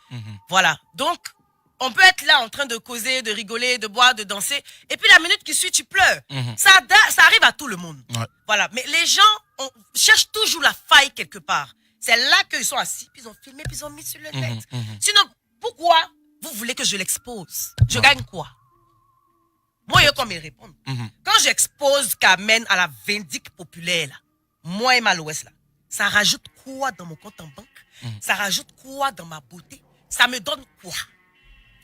Voilà. Donc, on peut être là en train de causer, de rigoler, de boire, de danser. Et puis la minute qui suit, tu pleures. Ça arrive à tout le monde. Ouais. Voilà. Mais les gens cherchent toujours la faille quelque part. C'est là qu'ils sont assis, puis ils ont filmé, puis ils ont mis sur le net. Sinon, pourquoi vous voulez que je l'expose? Je gagne quoi? Moi, il y a qu'on me répondre. Quand j'expose Carmen à la vindicte populaire, là, moi et Malouest, là, ça rajoute quoi dans mon compte en banque? Ça rajoute quoi dans ma beauté? Ça me donne quoi?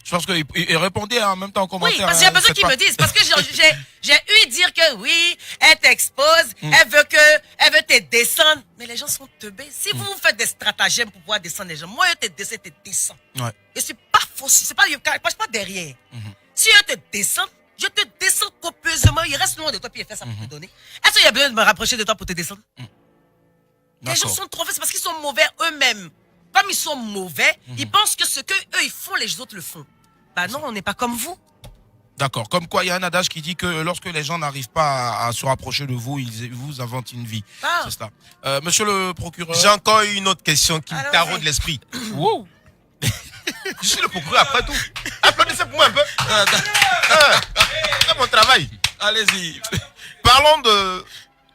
Je pense qu'il répondait en même temps en commentaire. Oui, parce qu'il y a besoin qu'ils me disent. Parce que j'ai eu dire que oui, elle t'expose, elle veut te descendre. Mais les gens sont teubés. Si vous faites des stratagèmes pour pouvoir descendre les gens, moi, je te descends. Ouais. Et c'est pas faux. C'est pas, je ne passe pas derrière. Si je te descends, je te descends copieusement. Il reste loin de toi, puis il fait ça pour te donner. Est-ce qu'il y a besoin de me rapprocher de toi pour te descendre? Les gens sont trop faits, c'est parce qu'ils sont mauvais eux-mêmes. Comme ils sont mauvais, ils pensent que ce qu'eux, ils font, les autres le font. Bah non, on n'est pas comme vous. D'accord. Comme quoi, il y a un adage qui dit que lorsque les gens n'arrivent pas à se rapprocher de vous, ils vous inventent une vie. C'est cela. Monsieur le procureur. J'ai encore une autre question qui me taraude l'esprit. Wow. Je suis le procureur après tout. Applaudissez pour moi un peu. C'est mon travail. Allez-y. Parlons de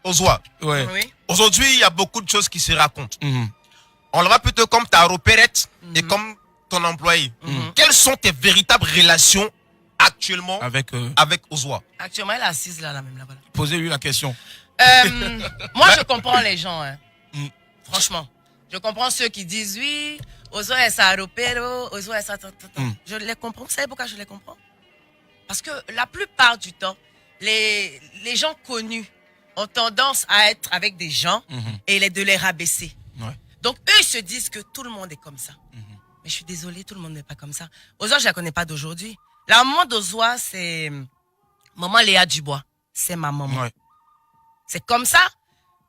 Ozwa. Ouais. Oui. Aujourd'hui, il y a beaucoup de choses qui se racontent. On le voit plutôt comme ta repérette et comme ton employé. Quelles sont tes véritables relations actuellement avec Ozwa? Actuellement, elle est assise là, même là-bas. Posez-lui la question. Moi, je comprends les gens. Hein. Franchement. Je comprends ceux qui disent oui, Ozwa est sa repéro, Ozwa est sa... Je les comprends. Vous savez pourquoi je les comprends? Parce que la plupart du temps, les gens connus ont tendance à être avec des gens et de les rabaisser. Ouais. Donc, eux, ils se disent que tout le monde est comme ça. Mais je suis désolée, tout le monde n'est pas comme ça. Ozwa, je ne la connais pas d'aujourd'hui. La maman d'Ozwa, c'est maman Léa Dubois. C'est ma maman. Ouais. C'est comme ça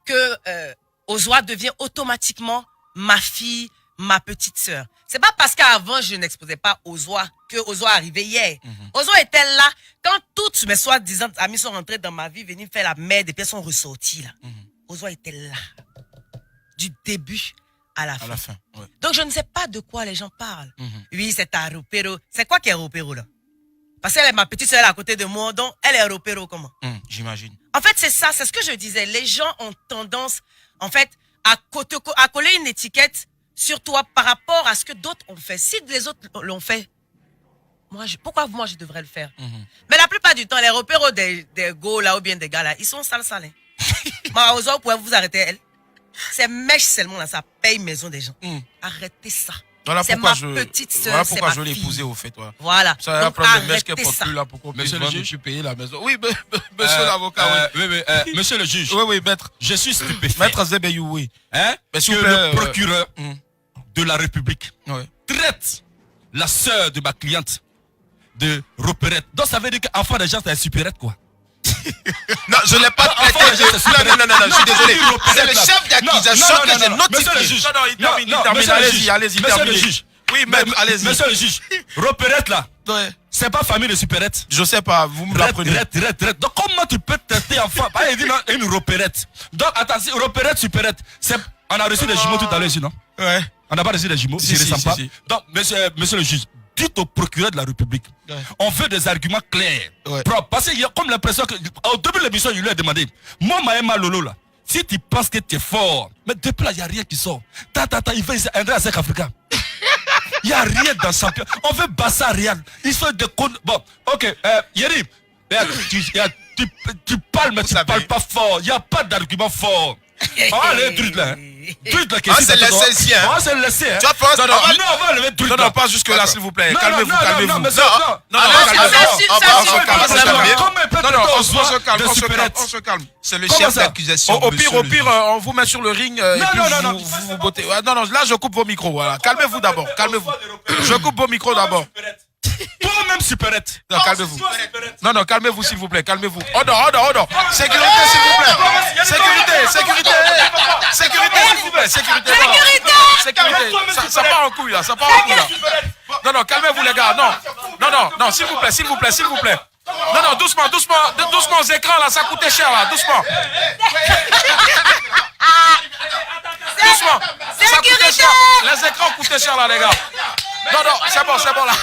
que Ozwa devient automatiquement ma fille, ma petite sœur. C'est pas parce qu'avant, je n'exposais pas Ozwa que Ozwa arrivait hier. Ozwa était là quand toutes mes soi-disant amis sont rentrés dans ma vie, venus faire la merde et puis elles sont ressorties là. Ozwa était là. Du début à la fin. Ouais. Donc, je ne sais pas de quoi les gens parlent. Oui, c'est un Ropero. C'est quoi qui est Ropero, là? Parce qu'elle est ma petite soeur à côté de moi, donc elle est Ropero comment? J'imagine. En fait, c'est ça, c'est ce que je disais. Les gens ont tendance, en fait, à coller une étiquette sur toi par rapport à ce que d'autres ont fait. Si les autres l'ont fait, pourquoi moi je devrais le faire? Mais la plupart du temps, les Ropero des go là ou bien des gars là, ils sont sales. Mais aux autres, vous pouvez vous arrêter, elle. C'est mèche seulement là, ça paye maison des gens. Arrêtez ça. Voilà c'est pourquoi ma petite soeur, voilà pourquoi c'est je ma l'ai fille. épousée au fait. Toi. Voilà. Ça va donc prendre des mèches qu'elle arrêtez porte ça. plus là pour qu'on puisse Monsieur le vendre et juge. puis payer la maison. Oui, monsieur l'avocat, oui. Monsieur le juge. Oui, maître. Je suis stupéfait. Maître Zebeyou, oui. Hein? Mais Que s'il vous plaît, le procureur de la République ouais. traite la sœur de ma cliente de repérette. Donc ça veut dire qu'enfant des gens, c'est un supérette, quoi. Non, je n'ai pas traité de... Non, je suis désolé. C'est le chef d'accusation que j'ai notifié. Monsieur le juge. Allez-y, monsieur le juge. Oui, maître, allez-y. Monsieur le juge. Repérette, là. Ouais. C'est pas famille de supérette. Je sais pas, vous me l'apprenez. Rette. Donc comment tu peux traiter enfant? Pas une repérette. Donc attention, repérette, supérette. On a reçu des jumeaux tout à l'heure ici, non? Ouais. On n'a pas reçu des jumeaux, je ne sens pas. Donc, monsieur le juge, dites au procureur de la République, on veut des arguments clairs, propres. Parce qu'il y a comme l'impression que, au début de l'émission, il lui a demandé, moi, Maëma Lolo, là, si tu penses que tu es fort, mais depuis là, il n'y a rien qui sort. Il veut André Azek Africa. Il n'y a rien dans champion. On veut Bassa Real. Ils sont des con. Bon, ok, Yeri, Tu parles, mais tu parles pas fort. Il n'y a pas d'argument fort. Allez, Drude là. Drude là, c'est laissé ici. C'est laissé. Tu vas prendre. Non, pas jusque-là, s'il vous plaît. Calmez-vous, calmez-vous. Non, on se calme. C'est le chef d'accusation. Au pire, on vous met sur le ring et puis vous bottez. Non, là, je coupe vos micros. Voilà. Calmez-vous d'abord, calmez-vous. Je coupe vos micros d'abord. Toi-même, Superette. Non, calmez-vous. Non, calmez-vous, s'il vous plaît, calmez-vous. Ordre. Sécurité, s'il vous plaît. Sécurité, s'il vous plaît. Sécurité. Ça part en couille, là. Non, calmez-vous, les gars. Non, s'il vous plaît. Non, doucement aux écrans, là, ça coûtait cher, là. Doucement. Ça coûtait cher. Les écrans coûtaient cher, là, les gars. Non, c'est bon, là.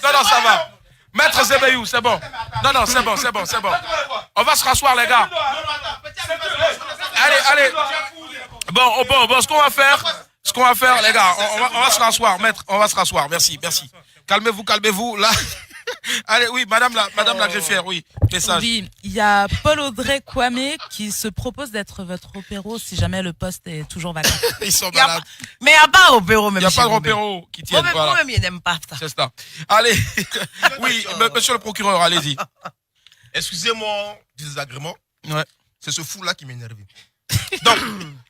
Non, ça va. Maître Zebeyou, c'est bon. Non, c'est bon. On va se rasseoir, les gars. Allez. Bon, ce qu'on va faire, les gars, on va se rasseoir, maître, on va se rasseoir. Merci. Calmez-vous, là. Allez, oui, madame la greffière, oui, message. Oui, il y a Paul Audrey Kwame qui se propose d'être votre opéro si jamais le poste est toujours vacant. Ils sont malades. Mais il n'y a pas opéro même. Il n'y a pas de opéro qui tienne. Moi-même, il n'aime pas ça. C'est ça. Allez, oui, monsieur le procureur, allez-y. Excusez-moi du désagrément. Ouais. C'est ce fou-là qui m'énerve. Donc,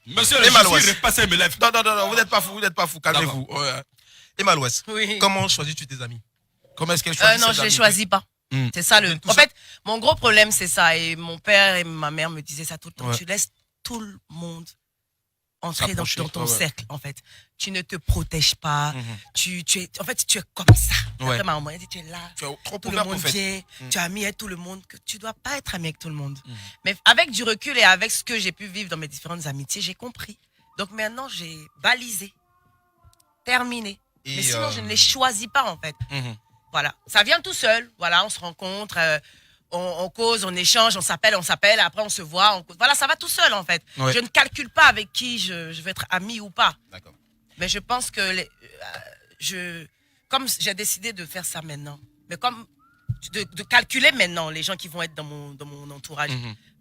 monsieur le juge, passez mes lèvres. Non, vous n'êtes pas fou, calmez-vous. Emma Louest, oui. Comment choisis-tu tes amis? Comment est-ce qu'elle choisit Non, je les choisis pas. C'est ça le. En fait, mon gros problème, c'est ça. Et mon père et ma mère me disaient ça tout le temps. Ouais. Tu laisses tout le monde entrer dans ton cercle, en fait. Tu ne te protèges pas. Tu es comme ça. Ouais. Maman dit, tu es là. Tu es trop tout le monde vient. Tu as ami avec tout le monde. Que tu dois pas être ami avec tout le monde. Mais avec du recul et avec ce que j'ai pu vivre dans mes différentes amitiés, j'ai compris. Donc maintenant, j'ai balisé. Terminé. Mais sinon, je ne les choisis pas, en fait. Voilà, ça vient tout seul. Voilà, on se rencontre, on cause, on échange, on s'appelle, après on se voit. Voilà, ça va tout seul en fait. Ouais. Je ne calcule pas avec qui je vais être ami ou pas. D'accord. Mais je pense que comme j'ai décidé de faire ça maintenant, mais comme de calculer maintenant les gens qui vont être dans mon entourage.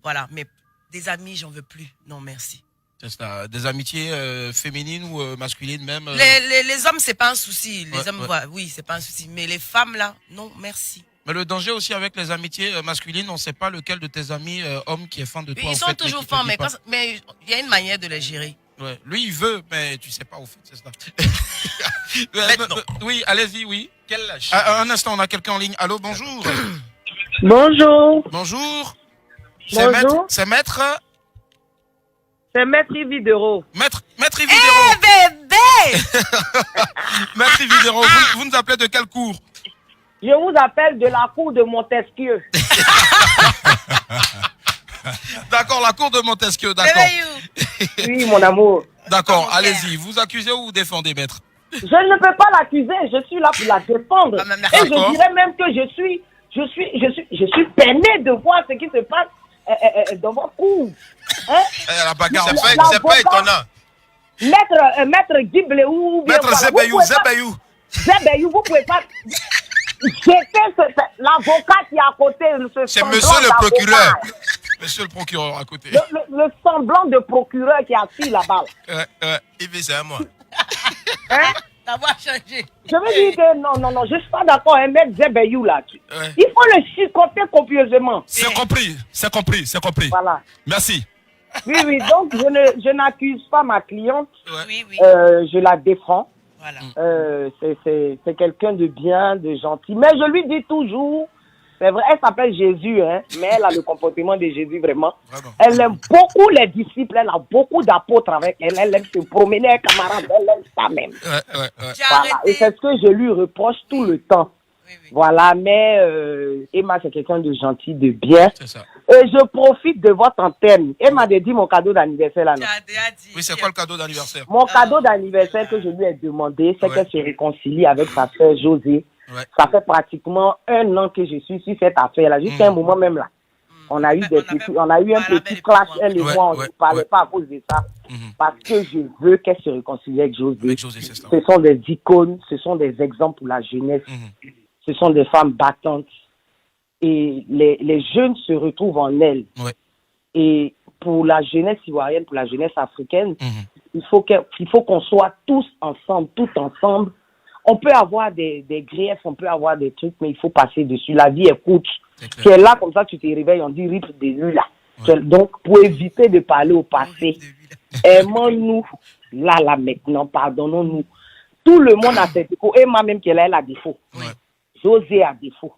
Voilà, mais des amis, j'en veux plus. Non, merci. C'est ça. Des amitiés féminines ou masculines même Les hommes, c'est pas un souci. Les hommes, oui, c'est pas un souci. Mais les femmes, là, non, merci. Mais le danger aussi avec les amitiés masculines, on ne sait pas lequel de tes amis hommes qui est fan de toi. Ils sont toujours fans, mais il y a une manière de les gérer. Ouais. Lui, il veut, mais tu sais pas au fait, c'est ça. Oui, allez-y, oui. Quel âge? Un instant, on a quelqu'un en ligne. Allô, bonjour. Bonjour. Bonjour. Bonjour. C'est maître. C'est Maître Yvidero. Maître Yvidero. Bébé. Maître Yvidero, vous nous appelez de quelle cour? Je vous appelle de la cour de Montesquieu. D'accord, la cour de Montesquieu, d'accord. Oui, mon amour. D'accord, allez-y. Vous accusez ou vous défendez, maître? Je ne peux pas l'accuser, je suis là pour la défendre. Et je dirais même que je suis peiné de voir ce qui se passe dans votre cour. Hein? La bagarre, c'est pas étonnant. Maître Gibleou. Maître Zebeyou. Zebeyou, vous pouvez pas. L'avocat qui est à côté. C'est monsieur le procureur. Monsieur le procureur à côté. Le semblant de procureur qui a assis là-bas. C'est à moi. Hein? Ta voix a changé. Je veux dire que non, je suis pas d'accord avec Maître Zebeyou là. Il faut le chicoter copieusement. C'est compris. Voilà. Merci. Oui, donc je n'accuse pas ma cliente. Oui. Je la défends. Voilà. C'est quelqu'un de bien, de gentil. Mais je lui dis toujours, c'est vrai, elle s'appelle Jésus, hein, mais elle a le comportement de Jésus vraiment. Elle aime beaucoup les disciples, elle a beaucoup d'apôtres avec elle. Elle aime se promener avec camarades, elle aime ça même. Voilà. Et c'est ce que je lui reproche tout le temps. Oui. Voilà, mais Emma, c'est quelqu'un de gentil, de bien. C'est ça. Et je profite de votre antenne. Emma m'a dit mon cadeau d'anniversaire là. Oui, c'est quoi le cadeau d'anniversaire? Mon cadeau d'anniversaire que je lui ai demandé, c'est qu'elle se réconcilie avec sa sœur Josée. Ça fait pratiquement 1 an que je suis sur cette affaire-là. Jusqu'à un moment même là. On a eu un petit clash, elle et moi, on ne parlait pas à cause de ça. Parce que je veux qu'elle se réconcilie avec Josée. Ce sont des icônes, ce sont des exemples pour la jeunesse. Ce sont des femmes battantes. et les jeunes se retrouvent en elle. Ouais. Et pour la jeunesse ivoirienne, pour la jeunesse africaine, il faut qu'on soit tous ensemble, tout ensemble. On peut avoir des griefs, on peut avoir des trucs, mais il faut passer dessus. La vie est courte. Tu es là, comme ça, tu te réveilles, on dit rip de lui là. Ouais. Donc, pour éviter de parler au passé, aimons-nous là, maintenant, pardonnons-nous. Tout le monde a ses défauts. Emma, même qu'elle a défaut. Ouais. José a défaut.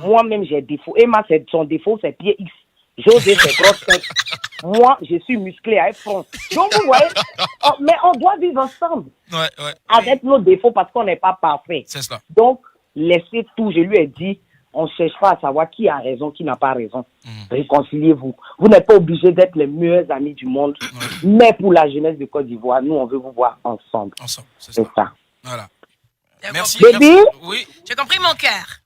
Moi-même, j'ai défaut. Emma, son défaut, c'est pied X. José, c'est grosse tête. Moi, je suis musclé à front. Donc, vous voyez, mais on doit vivre ensemble. Avec nos défauts parce qu'on n'est pas parfait. C'est cela. Donc, laissez tout. Je lui ai dit, on ne cherche pas à savoir qui a raison, qui n'a pas raison. Réconciliez-vous. Vous n'êtes pas obligés d'être les meilleurs amis du monde. Mais pour la jeunesse de Côte d'Ivoire, nous, on veut vous voir ensemble. C'est ça. Voilà. Merci. Baby? Merci. Oui. J'ai compris mon cœur.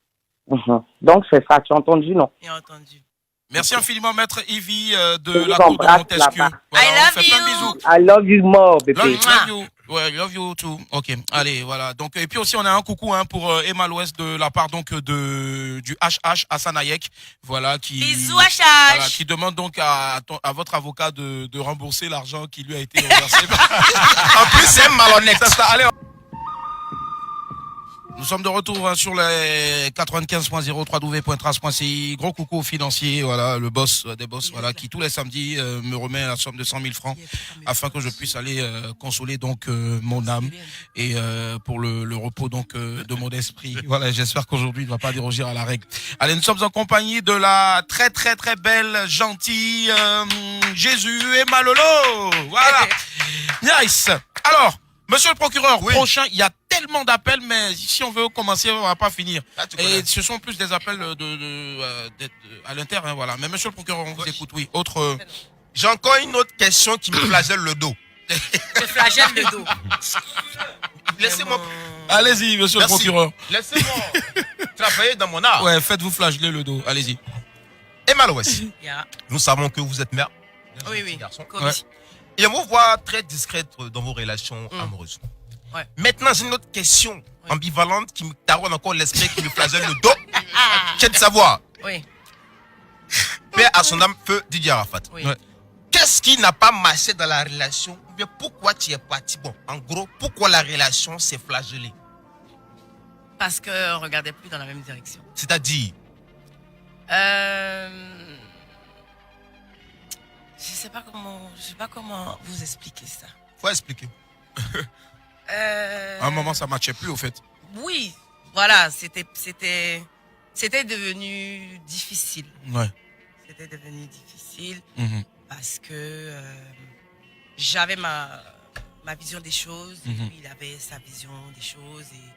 Donc, c'est ça. Tu as entendu, non? J'ai entendu. Merci infiniment, Maître Ivy de la Cour de Montesquieu. Voilà, I love you. Bisous. I love you more, baby. Love you. Ouais, love you too. Ok, allez, voilà. Donc, et puis aussi, on a un coucou pour Emma l'Ouest de la part donc du HH Hassan Hayek, voilà, Bisous HH. Voilà, qui demande donc à votre avocat de rembourser l'argent qui lui a été reversé. En plus, c'est malhonnête. Allez. Nous sommes de retour sur les 95.0 www.trace.ci. Gros coucou aux financiers, voilà, le boss des boss, voilà, qui tous les samedis me remet la somme de 100 000 francs afin que je puisse aller consoler donc mon âme et pour le repos donc de mon esprit. Voilà, j'espère qu'aujourd'hui il ne va pas déroger à la règle. Allez, nous sommes en compagnie de la très très très belle, gentille Jésus et Malolo. Voilà. Nice. Alors, monsieur le procureur, prochain, il y a tellement d'appels, mais si on veut commencer, on va pas finir. Et ce sont plus des appels à l'inter, hein, voilà. Mais monsieur le procureur, on vous écoute, oui. Autre. J'ai encore une autre question qui me flagelle le dos. Je flagelle le dos. Laissez-moi. Allez-y, monsieur le procureur. Laissez-moi travailler dans mon art. Ouais, faites-vous flageller le dos. Allez-y. Emma l'Ouest. Nous savons que vous êtes mère. Oui. Garçon. Ouais. Et on vous voit très discrète dans vos relations amoureuses. Ouais. Maintenant, j'ai une autre question ambivalente qui me taronne encore l'esprit, qui me flagelle le dos. J'ai de savoir. Oui. Père à son âme, feu Didier Arafat. Oui. Ouais. Qu'est-ce qui n'a pas marché dans la relation? Ou bien pourquoi tu es parti? Bon, en gros, pourquoi la relation s'est flagellée? Parce qu'on ne regardait plus dans la même direction. C'est-à-dire? Je sais pas comment vous expliquer ça. Faut expliquer. À un moment, ça matchait plus, au fait. Oui, voilà, c'était devenu difficile. Ouais. C'était devenu difficile parce que j'avais ma vision des choses, et lui, il avait sa vision des choses et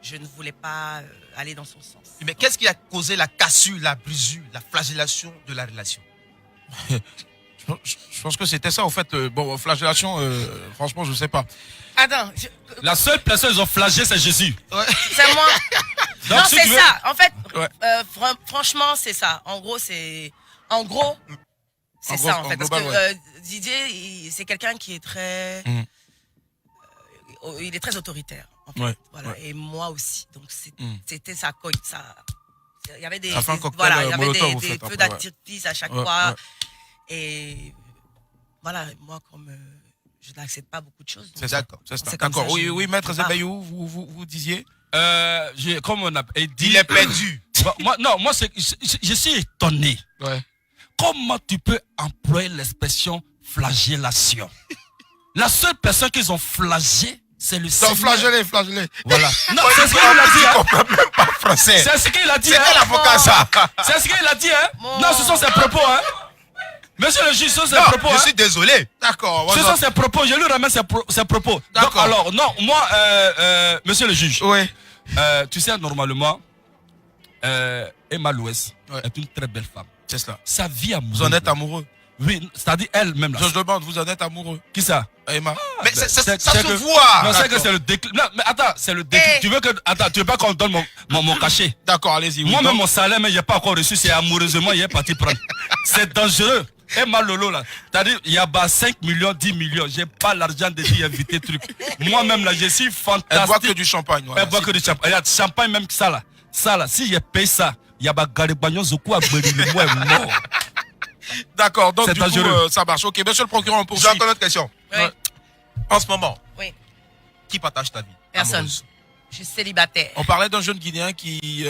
je ne voulais pas aller dans son sens. Mais qu'est-ce qui a causé la cassure, la brisure, la flagellation de la relation? Je pense que c'était ça, en fait. Bon, flagellation, franchement, je ne sais pas. Attends. La seule personne qu'ils ont flagellé, c'est Jésus. Ouais. C'est moi. Donc, non, c'est ça. En fait, franchement, c'est ça. En gros, c'est ça, en fait. Parce que Didier, c'est quelqu'un qui est très... il est très autoritaire, en fait. Ouais. Voilà. Et moi aussi. Donc, c'était ça. Il y avait des feux d'artifice à chaque fois. Ouais. Et voilà, moi, comme je n'accepte pas beaucoup de choses. C'est d'accord. D'accord. Oui, maître Zebayou, vous disiez comme on a dit. Il est perdu. moi, je suis étonné. Ouais. Comment tu peux employer l'expression flagellation? La seule personne qu'ils ont flagellé, c'est le Seigneur. Flagellé. Voilà. Non, c'est ce qu'il a dit. On comprend même pas français. C'est ce qu'il a dit. C'est quel avocat ça? C'est ce qu'il a dit, hein. Non, ce sont ses propos, hein. Monsieur le juge, ce sont ses propos. Je suis désolé. D'accord. Ce sont ses propos. Je lui ramène ses propos. Donc, alors, non, moi, monsieur le juge. Oui. Tu sais, normalement, Emma l'Ouest est une très belle femme. C'est cela. Sa vie amoureuse. Vous en êtes amoureux? Oui, c'est-à-dire elle-même. Je demande, vous en êtes amoureux? Qui ça? Emma. Mais ça se voit. Non, c'est que c'est le déclic. Non, mais attends, c'est le déclic. Tu veux pas qu'on donne mon cachet? D'accord, allez-y. Moi-même, mon salaire, mais j'ai pas encore reçu. C'est amoureusement, il est parti prendre. C'est dangereux. Emma Lolo, là. C'est-à-dire, il y a 5 millions, 10 millions. J'ai pas l'argent de dire inviter truc. Moi-même, là, je suis fantastique. Elle boit que du champagne. Elle boit que du champagne. Regarde, champagne, même que ça, là. Ça, là, si j'ai payé ça, Yaba Garibagnon Zoku Agberi, le mot est mort. D'accord, donc c'est du coup, ça marche. Ok, monsieur le procureur, on poursuit. J'ai encore une autre question. Oui. En ce moment, qui partage ta vie? Personne. Je suis célibataire. On parlait d'un jeune Guinéen qui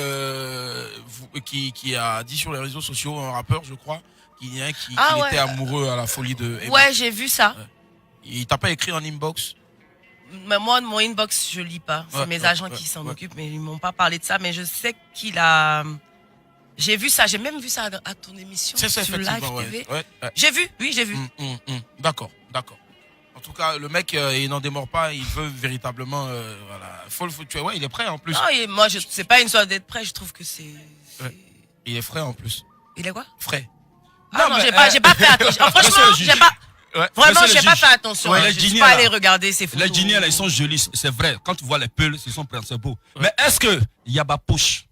a dit sur les réseaux sociaux, un rappeur, je crois, Guinéen, qu'il était amoureux à la folie de Emma. Ouais, j'ai vu ça. Il t'a pas écrit en inbox? Mais moi, mon inbox, je lis pas. C'est mes agents qui s'en occupent, mais ils m'ont pas parlé de ça. Mais je sais qu'il a... J'ai vu ça, j'ai même vu ça à ton émission sur Live TV. J'ai vu, oui, j'ai vu. D'accord. En tout cas, le mec, il n'en démord pas, il veut véritablement... voilà. Faut tuer. Ouais, il est prêt en plus. Non, moi, c'est pas une sorte d'être prêt, je trouve que c'est... Il est frais en plus. Il est quoi? Frais. Ah non, j'ai pas fait attention. Franchement, j'ai pas... Vraiment, j'ai pas fait attention. Ouais, je suis pas allé regarder ces photos. Les Guinéens, là, ils sont jolis, c'est vrai. Quand tu vois les peuls, ils sont beaux. Mais est-ce que Yaba poche?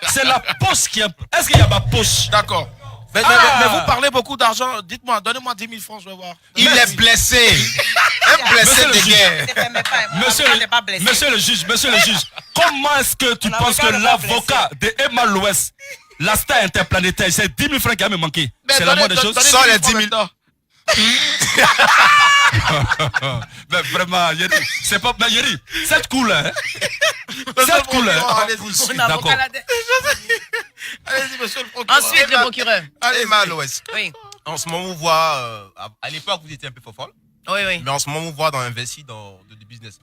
C'est la poche qui est... Est-ce qu'il y a ma poche? D'accord. Mais vous parlez beaucoup d'argent. Dites-moi, donnez-moi 10 000 francs, je vais voir. Il est blessé. Un blessé de guerre. Monsieur le juge, comment est-ce que tu penses que l'avocat de Emma l'Ouest, la star interplanétaire, c'est 10 000 francs qui a me manqué? C'est la moindre des choses. Sans les 10 000. Mais vraiment, Yeri, c'est pas... Mais Yeri, cette couleur, cette couleur... Allez-y. D'accord. Allez-y, monsieur le procureur. Ensuite, le procureur. Emma l'Ouest. Oui. En ce moment, on voit... à l'époque, vous étiez un peu fofolle. Oui. Mais en ce moment, on voit investi dans du business.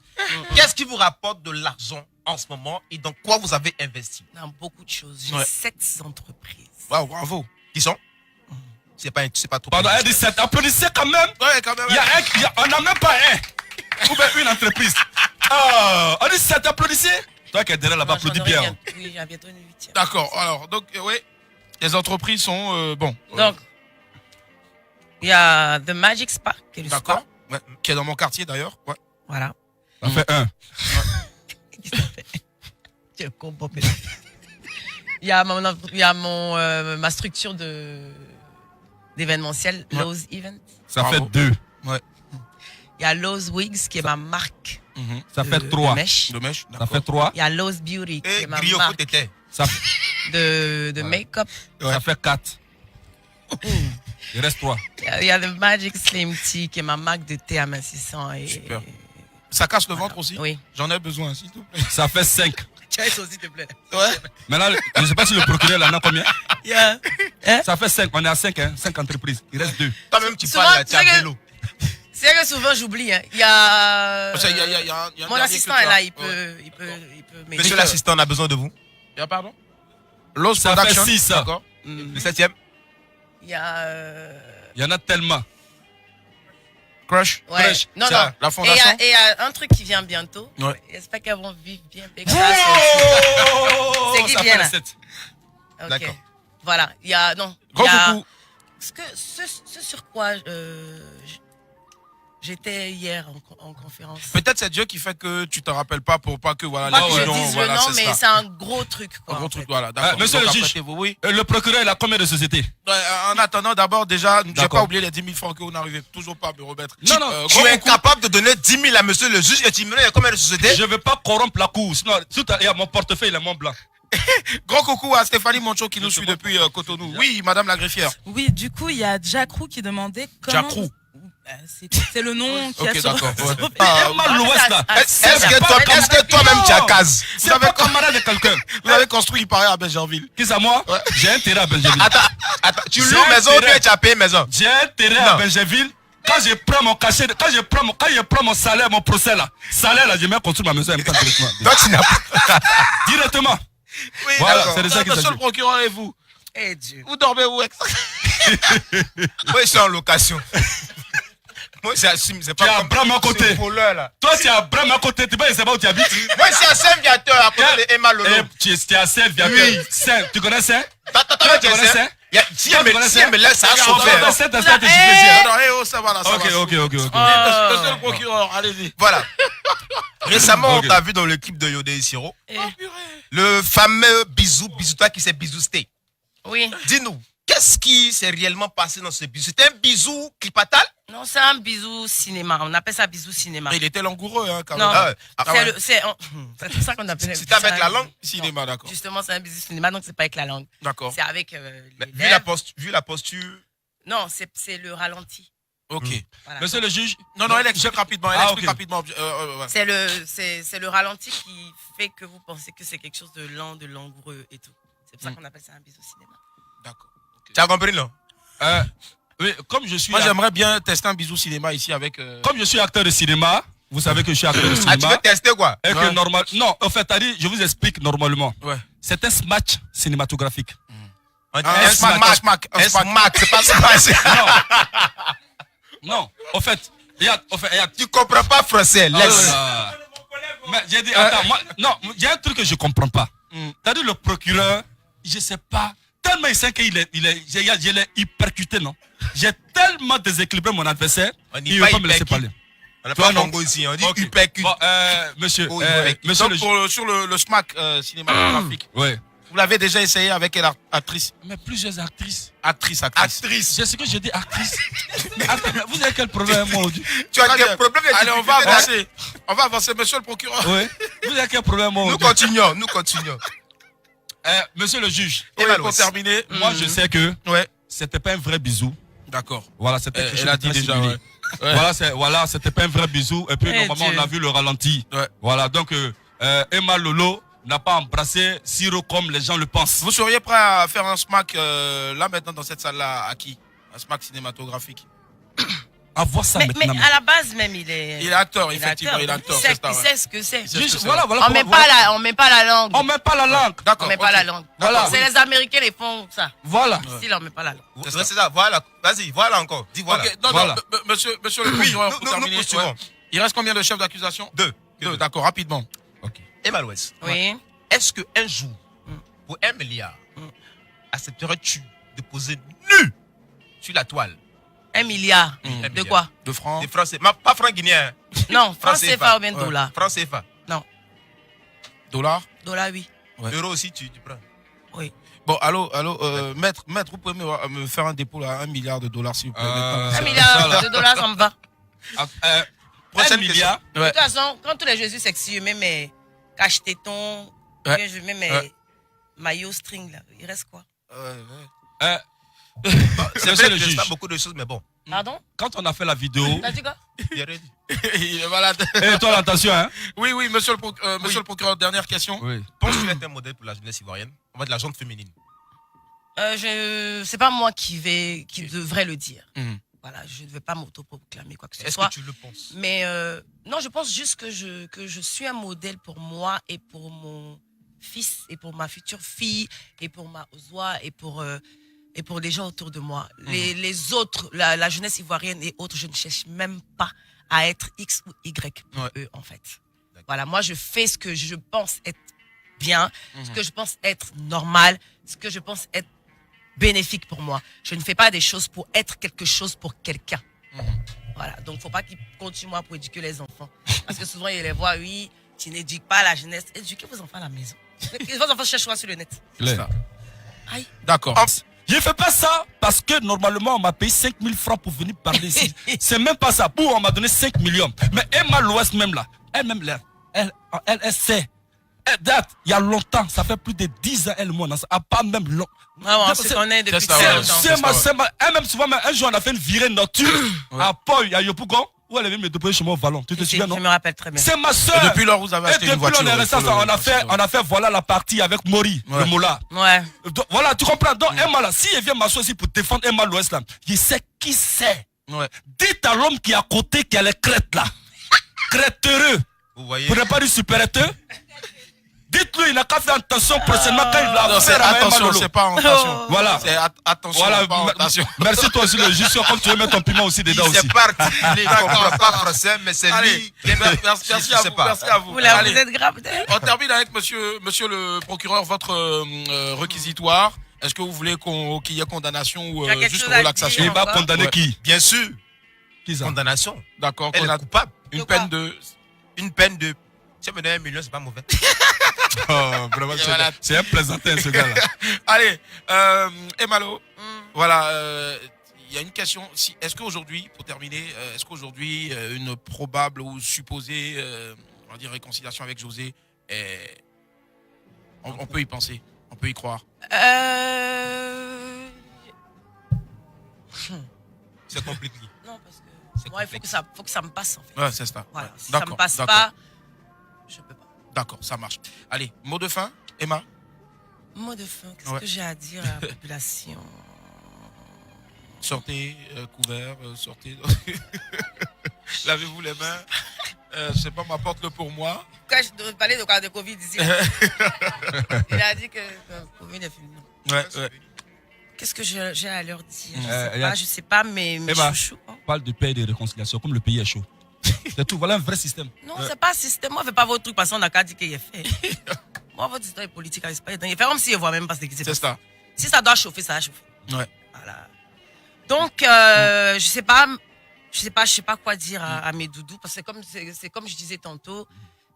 Qu'est-ce qui vous rapporte de l'argent en ce moment et dans quoi vous avez investi? Dans beaucoup de choses. J'ai 7 entreprises. Wow, bravo. Qui sont? C'est pas trop. Pardon, elle dit 7. Applaudissez quand même. Ouais, quand même. On n'a même pas un. Ou bien une entreprise. On dit 7, applaudissez. Toi qui es derrière là-bas, applaudis bien. Oui, il y a bientôt une 8e. D'accord, alors, donc, oui, les entreprises sont, bon. Donc, il y a The Magic Spa, qui est le spa. Ouais, qui est dans mon quartier d'ailleurs. Ouais. Voilà. Ça fait 1. Tu comprends pas. Il y a ma structure d'événementiel, Lowe's Event. Ça fait 2. Ouais. Il y a Lowe's Wigs, qui est ma marque. Ça fait 3. De mèche. Ça fait 3. Il y a Lowe's Beauty, qui est ma marque de make-up. Ça fait 4. Il reste 3. Il y a The Magic Slim Tea, qui est ma marque de thé amincissant. Super. Ça casse le ventre aussi? Oui. J'en ai besoin, s'il te plaît. Ça fait 5. Tiens, ça aussi, s'il te plaît. Ouais. Mais là, je ne sais pas si le procureur en a combien. Yeah. Ça fait 5. On est à 5, hein. 5 entreprises. Il reste 2. Toi-même, tu parles de l'eau. C'est vrai que souvent, j'oublie. Hein. Il y a... Mon assistant est là. Il peut m'aider. Monsieur l'assistant, on a besoin de vous. Il y a pardon? Lowe's ça fait 6. D'accord. Le 7e. Il y a... Il y en a tellement. Crush. Ouais. Crush. Non. La fondation. Et il y a un truc qui vient bientôt. Ouais. J'espère qu'elles vont vivre bien. C'est qui ça vient fait là? 7. Okay. D'accord. Voilà. Il y a... Non. Gros coucou. Ce sur quoi j'étais hier en conférence. Peut-être c'est Dieu qui fait que tu te rappelles pas pour pas que voilà. Pas que je dise le nom, mais c'est un gros truc. Quoi, un gros truc, voilà. D'accord. Monsieur le juge, le procureur, il a combien de sociétés? En attendant, d'abord, déjà, je n'ai pas oublié les 10 000 francs que vous n'arrivez toujours pas à me remettre. Non, tu es incapable de donner 10 000 à monsieur le juge et tu me donnes combien de sociétés? Je ne veux pas corrompre la cour, sinon il y a mon portefeuille, il est mon blanc. Grand coucou à Stéphanie Moncho qui nous suit depuis Cotonou. Oui, madame la greffière. Oui, du coup, il y a Jacrou qui demandait comment... Jacrou. C'est le nom qui a sur... d'accord. Est-ce que toi-même tu as case? Vous avez camarade de quelqu'un. Vous avez construit, il paraît, à Benjerville. Qui c'est moi? J'ai un terrain à Benjerville. Attends, tu loues maison ou bien tu as payé maison? J'ai un terrain à Benjerville. Quand je prends mon cachet, quand je prends mon salaire, mon procès là, je mets construire ma maison en même temps directement. Donc tu n'as pas... Directement. Oui, voilà, c'est de ça qu'il s'agit. Monsieur le procureur et vous? Eh Dieu. Vous dormez où? Moi je suis en location. Moi j'assume, c'est pas tu as Abraham à côté. Toi tu as Abraham à côté, tu sais pas où tu habites? Moi je suis à Saint-Viateur à côté de Emma Lolo. Tu es à Saint-Viateur. Oui. Tu connais Saint? Tu connais Saint? Si elle me laisse, ça a chauffé. Ça va là, ça va. Ok. Monsieur le procureur, allez-y. Voilà. Récemment, on t'a vu dans l'équipe de Yodé et Siro. Le fameux bisou toi qui s'est bisousté. Oui. Dis-nous, qu'est-ce qui s'est réellement passé dans ce bisou? C'était un bisou clipatal? Non, c'est un bisou cinéma. On appelle ça bisou cinéma. Mais il était langoureux, hein, quand même. Non, c'est pour ça qu'on appelle. C'était avec la langue? Cinéma, d'accord. Justement, c'est un bisou cinéma, donc c'est pas avec la langue. D'accord. C'est avec vu la posture. Non, c'est le ralenti. Ok. Voilà. Monsieur le juge. Non, elle explique rapidement. Elle explique rapidement. C'est le ralenti qui fait que vous pensez que c'est quelque chose de lent, de langoureux et tout. C'est pour ça qu'on appelle ça un bisou cinéma. D'accord. Tu as compris, non? Oui, comme je suis. Moi, j'aimerais bien tester un bisou cinéma ici avec. Comme je suis acteur de cinéma, vous savez que je suis acteur de cinéma. Ah, tu veux tester quoi? Et que normal. Non, en fait, je vous explique normalement. Ouais. C'est un smack cinématographique. Un smack, c'est pas smack. Non, en fait, tu comprends pas français, laisse. Mais j'ai dit, attends, moi, non, il y a un truc que je comprends pas. C'est-à-dire le procureur, je sais pas, tellement il sait qu'il je l'ai hypercuté, non? J'ai tellement déséquilibré mon adversaire, il ne veut pas me laisser parler. On n'a pas Mongo ici, on dit hypercute. Bon, monsieur, sur le smack cinématographique. Ouais. Vous l'avez déjà essayé avec quelle actrice? Mais plusieurs actrices. Actrice. C'est ce que je dis, actrice. Vous avez quel problème, moi? Tu as quel problème? Allez, on va avancer. On va avancer, monsieur le procureur. Oui. Vous avez quel problème, moi? Nous continuons. Monsieur le juge. Pour terminer. Moi, je sais que c'était pas un vrai bisou. d'accord. Voilà, c'était quelque chose. Elle a dit déjà, ouais. Voilà, c'était pas un vrai bisou. Et puis, normalement, on a vu le ralenti. Ouais. Voilà, donc, Emma Lolo n'a pas embrassé Siro comme les gens le pensent. Vous seriez prêt à faire un smack là maintenant dans cette salle-là à qui? Un smack cinématographique? À voir ça maintenant. Mais à la base même, il est acteur, effectivement, il est acteur. Il sait ce que c'est. Voilà, on met pas la langue. On met pas la langue. D'accord. On met pas la langue. Voilà. C'est les Américains qui font ça. Voilà. Ici, on met pas la langue. C'est ça, voilà. Vas-y, voilà encore. Dis voilà. Okay, non, monsieur le procureur, pour terminer. Il reste combien de chefs d'accusation? Deux, d'accord, rapidement. Ok. Emma Louès. Oui. Est-ce qu'un jour, pour 1 milliard, accepterais-tu de poser nu sur la toile? 1 milliard. De quoi? De francs. De francs, pas francs guinéens. Non, francs CFA ou bien dollars. Francs CFA. Non. Dollars? Dollars, oui. Ouais. Euros aussi, tu prends. Oui. Bon, allô, maître, vous pouvez me faire un dépôt là, 1 milliard de dollars, s'il vous plaît. 1 milliard de dollars, ça me va. Prochaine milliard. De toute façon, quand tous les Jésus sexy, je mets mes cache-tétons, je mets mes maillots string là. Il reste quoi? C'est vrai que je sais pas beaucoup de choses, mais bon. Pardon? Quand on a fait la vidéo. T'as dit quoi? Il est malade. Et toi, l'attention, hein? Oui, monsieur le procureur, dernière question. Oui. Penses-tu être un modèle pour la jeunesse ivoirienne? On va de la gente féminine. C'est pas moi qui devrais le dire. Voilà, je ne veux pas m'autoproclamer quoi que ce soit. Est-ce que tu le penses? Mais non, je pense juste que je suis un modèle pour moi et pour mon fils et pour ma future fille et pour ma Ozoa et pour les gens autour de moi. Les autres, la jeunesse ivoirienne et autres, je ne cherche même pas à être X ou Y pour eux, en fait. Voilà, moi, je fais ce que je pense être bien, ce que je pense être normal, ce que je pense être bénéfique pour moi. Je ne fais pas des choses pour être quelque chose pour quelqu'un. Voilà, donc il ne faut pas qu'ils continuent pour éduquer les enfants. Parce que souvent, ils les voient, oui, tu n'éduques pas la jeunesse. Éduquez vos enfants à la maison. Vos enfants cherchent quoi sur le net? Aïe. D'accord. Je ne fais pas ça parce que normalement on m'a payé 5 000 francs pour venir parler ici. C'est même pas ça. Pour on m'a donné 5 millions. Mais Emma Louès même là, elle-même là, elle sait. Elle date, il y a longtemps, ça fait plus de 10 ans, elle moi, ça a pas même long. On se connaît depuis très longtemps. Elle-même souvent, un jour on a fait une virée nocturne à Paul, à Yopougon, où elle est venue me déposer chez moi au Vallon. Tu te souviens, non? Je me rappelle très bien. C'est ma soeur. Et depuis lors, vous avez acheté une voiture. On a fait voilà la partie avec Mori, le Moula. Ouais. Donc, voilà, tu comprends. Donc, Emma là, si elle vient m'asseoir ici pour défendre Emma l'Ouest là, je sais qui c'est. Dites à l'homme qui est à côté qui a les crêtes là. Crêtereux. Vous voyez. Vous n'avez pas du supérateur? Dites-lui, il n'a qu'à faire attention prochainement quand il va faire attention, c'est pas en attention. Voilà. C'est attention, voilà. pas en attention. Merci toi aussi le juge, comme tu veux mettre ton piment aussi dedans aussi. C'est particulier, il ne comprend pas français, mais c'est lui. Merci à vous. Vous êtes grave. On termine avec monsieur le procureur, votre réquisitoire. Est-ce que vous voulez qu'il y ait condamnation ou juste relaxation? Il va condamner qui? Bien sûr. Qui ça? Condamnation. D'accord. Elle est coupable. Une peine de... Si elle me donne 1 million, c'est pas mauvais. Oh, vraiment, c'est un plaisantin, ce gars-là. Allez, Emalo, Voilà, il y a une question. Est-ce qu'aujourd'hui, pour terminer, une probable ou supposée, on va dire, réconciliation avec José, on peut y penser, on peut y croire? C'est compliqué. Non, parce que moi, il faut que ça me passe, en fait. Ouais, c'est ça. Voilà. Si ça me passe pas, je peux pas. D'accord, ça marche. Allez, mot de fin, Emma? Mot de fin, qu'est-ce que j'ai à dire à la population? Sortez, couvert, sortez. Lavez-vous les mains. Je sais pas, m'apporte-le pour moi. Pourquoi je devrais parler de Covid ici? Il a dit que le Covid est fini. Ouais. Qu'est-ce que j'ai à leur dire? Je sais pas, mais Emma, chouchou. Parle de paix et de réconciliation, comme le pays est chaud. C'est tout, voilà un vrai système. Non, c'est pas un système. Moi, je ne fais pas votre truc parce qu'on a qu'à dire qu'il est fait. Moi, votre histoire est politique, il fait comme s'il ne voit même pas ce qui s'est passé. C'est ça. Si ça doit chauffer, ça va chauffer. Ouais. Voilà. Donc, je sais pas quoi dire à mes doudous, parce que c'est comme je disais tantôt,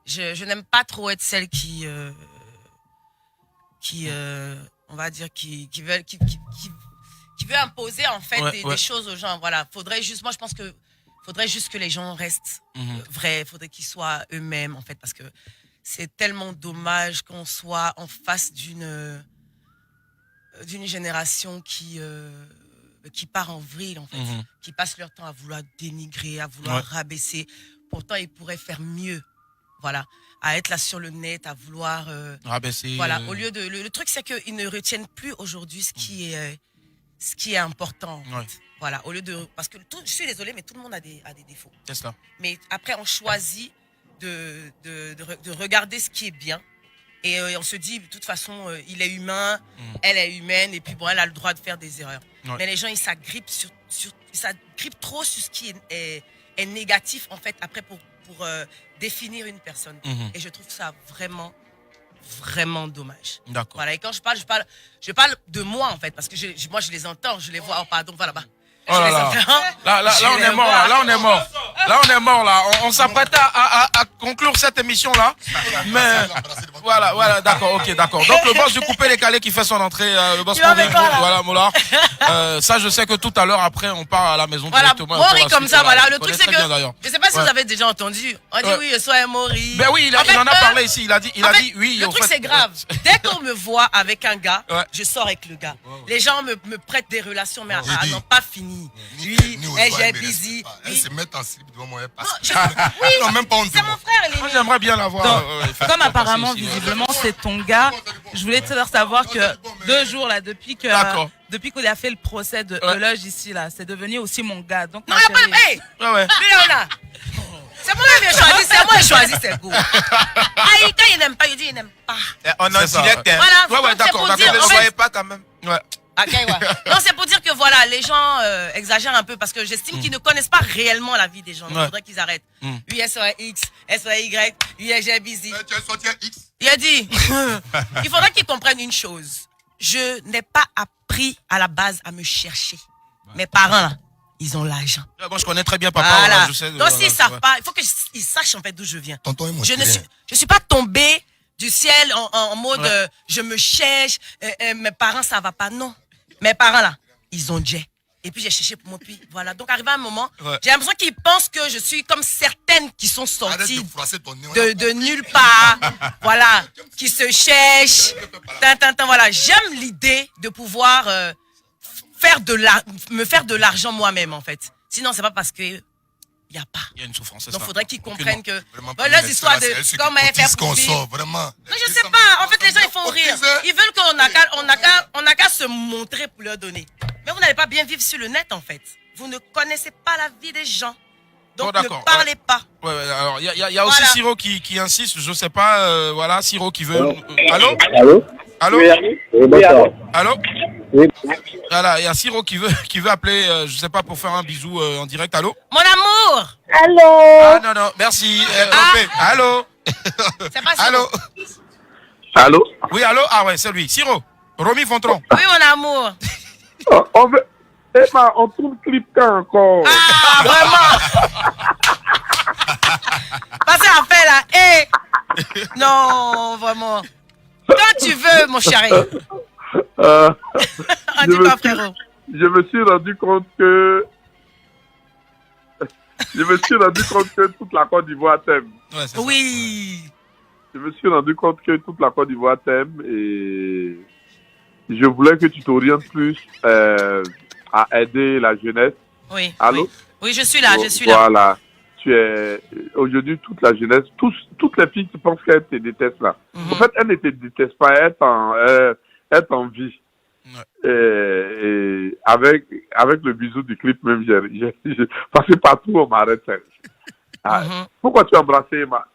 je n'aime pas trop être celle qui on va dire, qui veut imposer en fait des choses aux gens. Voilà, moi je pense que faudrait juste que les gens restent vrais, faudrait qu'ils soient eux-mêmes en fait, parce que c'est tellement dommage qu'on soit en face d'une génération qui part en vrille en fait, qui passe leur temps à vouloir dénigrer, à vouloir rabaisser. Pourtant, ils pourraient faire mieux. Voilà, à être là sur le net, à vouloir rabaisser. Voilà, au lieu de le truc c'est qu'ils ne retiennent plus aujourd'hui ce qui est important. En fait. Voilà, au lieu de parce que je suis désolée, mais tout le monde a des défauts. C'est ça. Mais après on choisit de regarder ce qui est bien et on se dit de toute façon il est humain, elle est humaine et puis bon elle a le droit de faire des erreurs. Mais les gens ils s'agrippent trop sur ce qui est négatif en fait après pour définir une personne. Et je trouve ça vraiment dommage. D'accord. Voilà, et quand je parle de moi en fait, parce que moi je les entends, je les vois, oh pardon, voilà bas. Oh là, on est mort, là on est mort. Là on est mort, là. On s'apprête à conclure cette émission là. Mais voilà, d'accord, ok, d'accord. Donc le boss du coupé décalé qui fait son entrée, le boss voilà, Moulard. Ça je sais que tout à l'heure après on part à la maison directement. Mori comme ça, voilà. Le truc c'est que je sais pas si vous avez déjà entendu. On dit oui, sois Mori. Ben oui, il en a parlé ici. Il a dit oui. Le truc c'est grave. Dès qu'on me voit avec un gars, je sors avec le gars. Les gens me prêtent des relations, mais n'ont pas fini. Oui, j'ai busy. Elle se met en slip devant moi. Oui, non, même pas c'est mon frère. Moi, j'aimerais bien la voir. Comme apparemment, visiblement, c'est ton gars, je voulais te faire savoir que 2 jours là, depuis qu'il a fait le procès de Eloge ici là, c'est devenu aussi mon gars. Donc, non, pas hey, Léona. C'est moi qui ai choisi, c'est moi qui ai choisi ses goûts. Quand il n'aime pas, il dit il n'aime pas. On est en direct. Voilà, ouais, d'accord. Ne le voyez pas quand même. Ouais. Okay, non, c'est pour dire que voilà, les gens exagèrent un peu parce que j'estime qu'ils ne connaissent pas réellement la vie des gens. Il faudrait qu'ils arrêtent. Lui, elle serait X, elle serait Y, lui, j'ai busy. Tu as sorti un X. Il a dit, il faudrait qu'ils comprennent une chose. Je n'ai pas appris à la base à me chercher. Mes parents, là, ils ont l'argent. Moi, je connais très bien papa. Voilà. Voilà, je sais, donc, s'ils ne savent pas, il faut qu'ils sachent en fait d'où je viens. Je suis pas tombée du ciel en mode je me cherche, mes parents ça va pas, non. Mes parents là, ils ont jet. Et puis j'ai cherché pour moi, puis voilà. Donc arrivé à un moment, j'ai l'impression qu'ils pensent que je suis comme certaines qui sont sorties de nulle part, voilà, qui se cherchent. Voilà, j'aime l'idée de pouvoir me faire de l'argent moi-même en fait. Sinon c'est pas parce que il y a une souffrance. Donc, il faudrait qu'ils comprennent que les histoires de comment elle fait pour vivre. Non, je sais pas. En fait, les gens, ils font rire. Ils veulent qu'on n'a qu'à se montrer pour leur donner. Mais vous n'allez pas bien vivre sur le net, en fait. Vous ne connaissez pas la vie des gens. Donc, ne parlez pas. Alors, il y a aussi Siro qui insiste. Je sais pas. Voilà, Siro qui veut. Allô? Allô? Oui. Voilà, il y a Siro qui veut appeler, je sais pas, pour faire un bisou en direct. Allô? Mon amour! Allô? Ah non, merci. Allô? C'est pas Siro. Allô? Oui, allô? Ah ouais, c'est lui. Siro. Romy Fontron. Oui, mon amour. On veut... Emma, on trouve clip quand encore? Ah, vraiment? Passez à faire là. Non, vraiment. Quand tu veux, mon chéri. Je je me suis rendu compte que toute la Côte d'Ivoire t'aime. Ouais, oui. Je me suis rendu compte que toute la Côte d'Ivoire t'aime et je voulais que tu t'orientes plus à aider la jeunesse. Oui. Allô? Oui, je suis là, Voilà. Tu es aujourd'hui toute la jeunesse, toutes les filles qui pensent qu'elles te détestent là. En fait, elles ne te détestent pas, elles t'envient. Et avec le bisou du clip même, parce que partout on m'arrête. Pourquoi tu as embrassé Emma?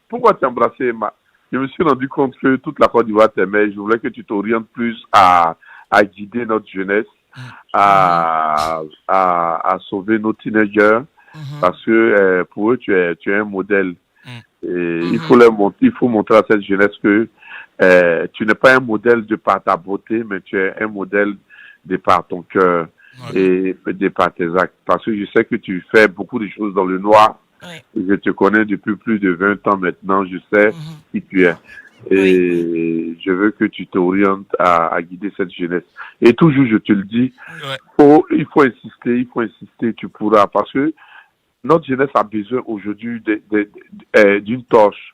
Je me suis rendu compte que toute la Côte d'Ivoire t'aimait. Je voulais que tu t'orientes plus à guider notre jeunesse, à sauver nos teenagers, parce que pour eux tu es un modèle. Et il faut montrer à cette jeunesse que tu n'es pas un modèle de par ta beauté, mais tu es un modèle de par ton cœur et de par tes actes. Parce que je sais que tu fais beaucoup de choses dans le noir. Je te connais depuis plus de 20 ans maintenant. Je sais qui tu es. Et je veux que tu t'orientes à guider cette jeunesse. Et toujours, je te le dis, il faut insister, tu pourras. Parce que notre jeunesse a besoin aujourd'hui d'une torche.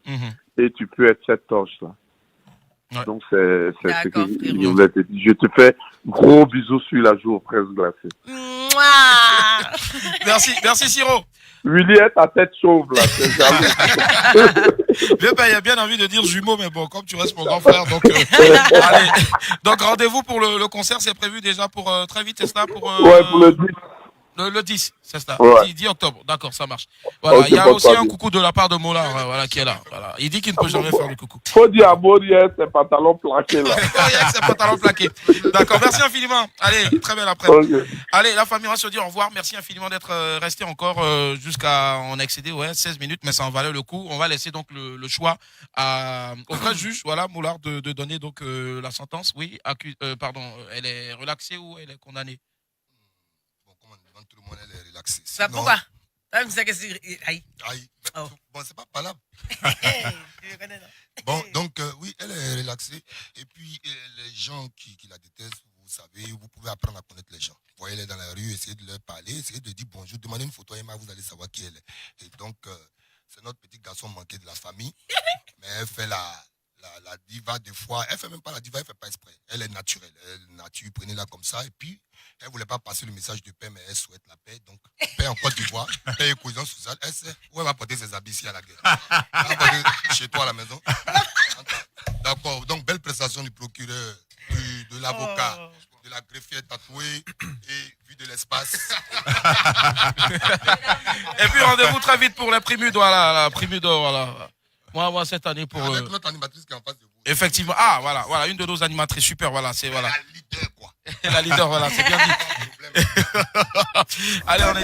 Et tu peux être cette torche-là. Donc, c'est ce que je voulais te dire. Je te fais gros bisous sur la joue aux fraises glacées. Merci Siro. Willy est à tête chauve, là. Il a bien envie de dire jumeau, mais bon, comme tu restes mon grand frère, donc, allez. Donc, rendez-vous pour le concert, c'est prévu déjà pour très vite, c'est ça? Pour le 10. Le 10, c'est ça. Ouais. 10 octobre, d'accord, ça marche. Voilà, il y a aussi un coucou de la part de Mollard, voilà, qui est là. Voilà. Il dit qu'il ne peut jamais faire le coucou. Faut dire à Moriès, c'est pantalon plaqué, là. C'est pantalon plaqué. D'accord, merci infiniment. Allez, très belle après-midi. Allez, la famille, on va se dire au revoir. Merci infiniment d'être resté encore jusqu'à, on a excédé 16 minutes, mais ça en valait le coup. On va laisser donc le choix au vrai juge, voilà, Mollard, de donner donc la sentence. Oui, pardon, elle est relaxée ou elle est condamnée? Tout le monde elle est relaxée. Ça pourquoi? Aïe. Bon, c'est pas là. Bon, donc oui, elle est relaxée. Et puis les gens qui la détestent, vous savez, vous pouvez apprendre à connaître les gens. Voyez-les dans la rue, essayez de leur parler, essayez de dire bonjour, demandez une photo à Emma, vous allez savoir qui elle est. Et donc c'est notre petit garçon manqué de la famille, mais elle fait la diva des fois. Elle fait même pas la diva, elle fait pas exprès. Elle est naturelle, prenez-la comme ça. Et puis elle voulait pas passer le message de paix, mais elle souhaite la paix. Donc, paix en Côte d'Ivoire, paix et cohésion sociale. Elle sait où elle va porter ses habits ici à la guerre. Elle va porter chez toi à la maison. D'accord. Donc, belle prestation du procureur, de l'avocat, de la greffière tatouée et vue de l'espace. Et puis, rendez-vous très vite pour la Primude. Voilà, la Primude, voilà. Moi, cette année pour. Avec notre animatrice qui est en face de vous. Effectivement. Ah, voilà, une de nos animatrices. Super, voilà, c'est voilà. La leader, quoi. La leader, voilà, c'est bien dit. Allez, on est.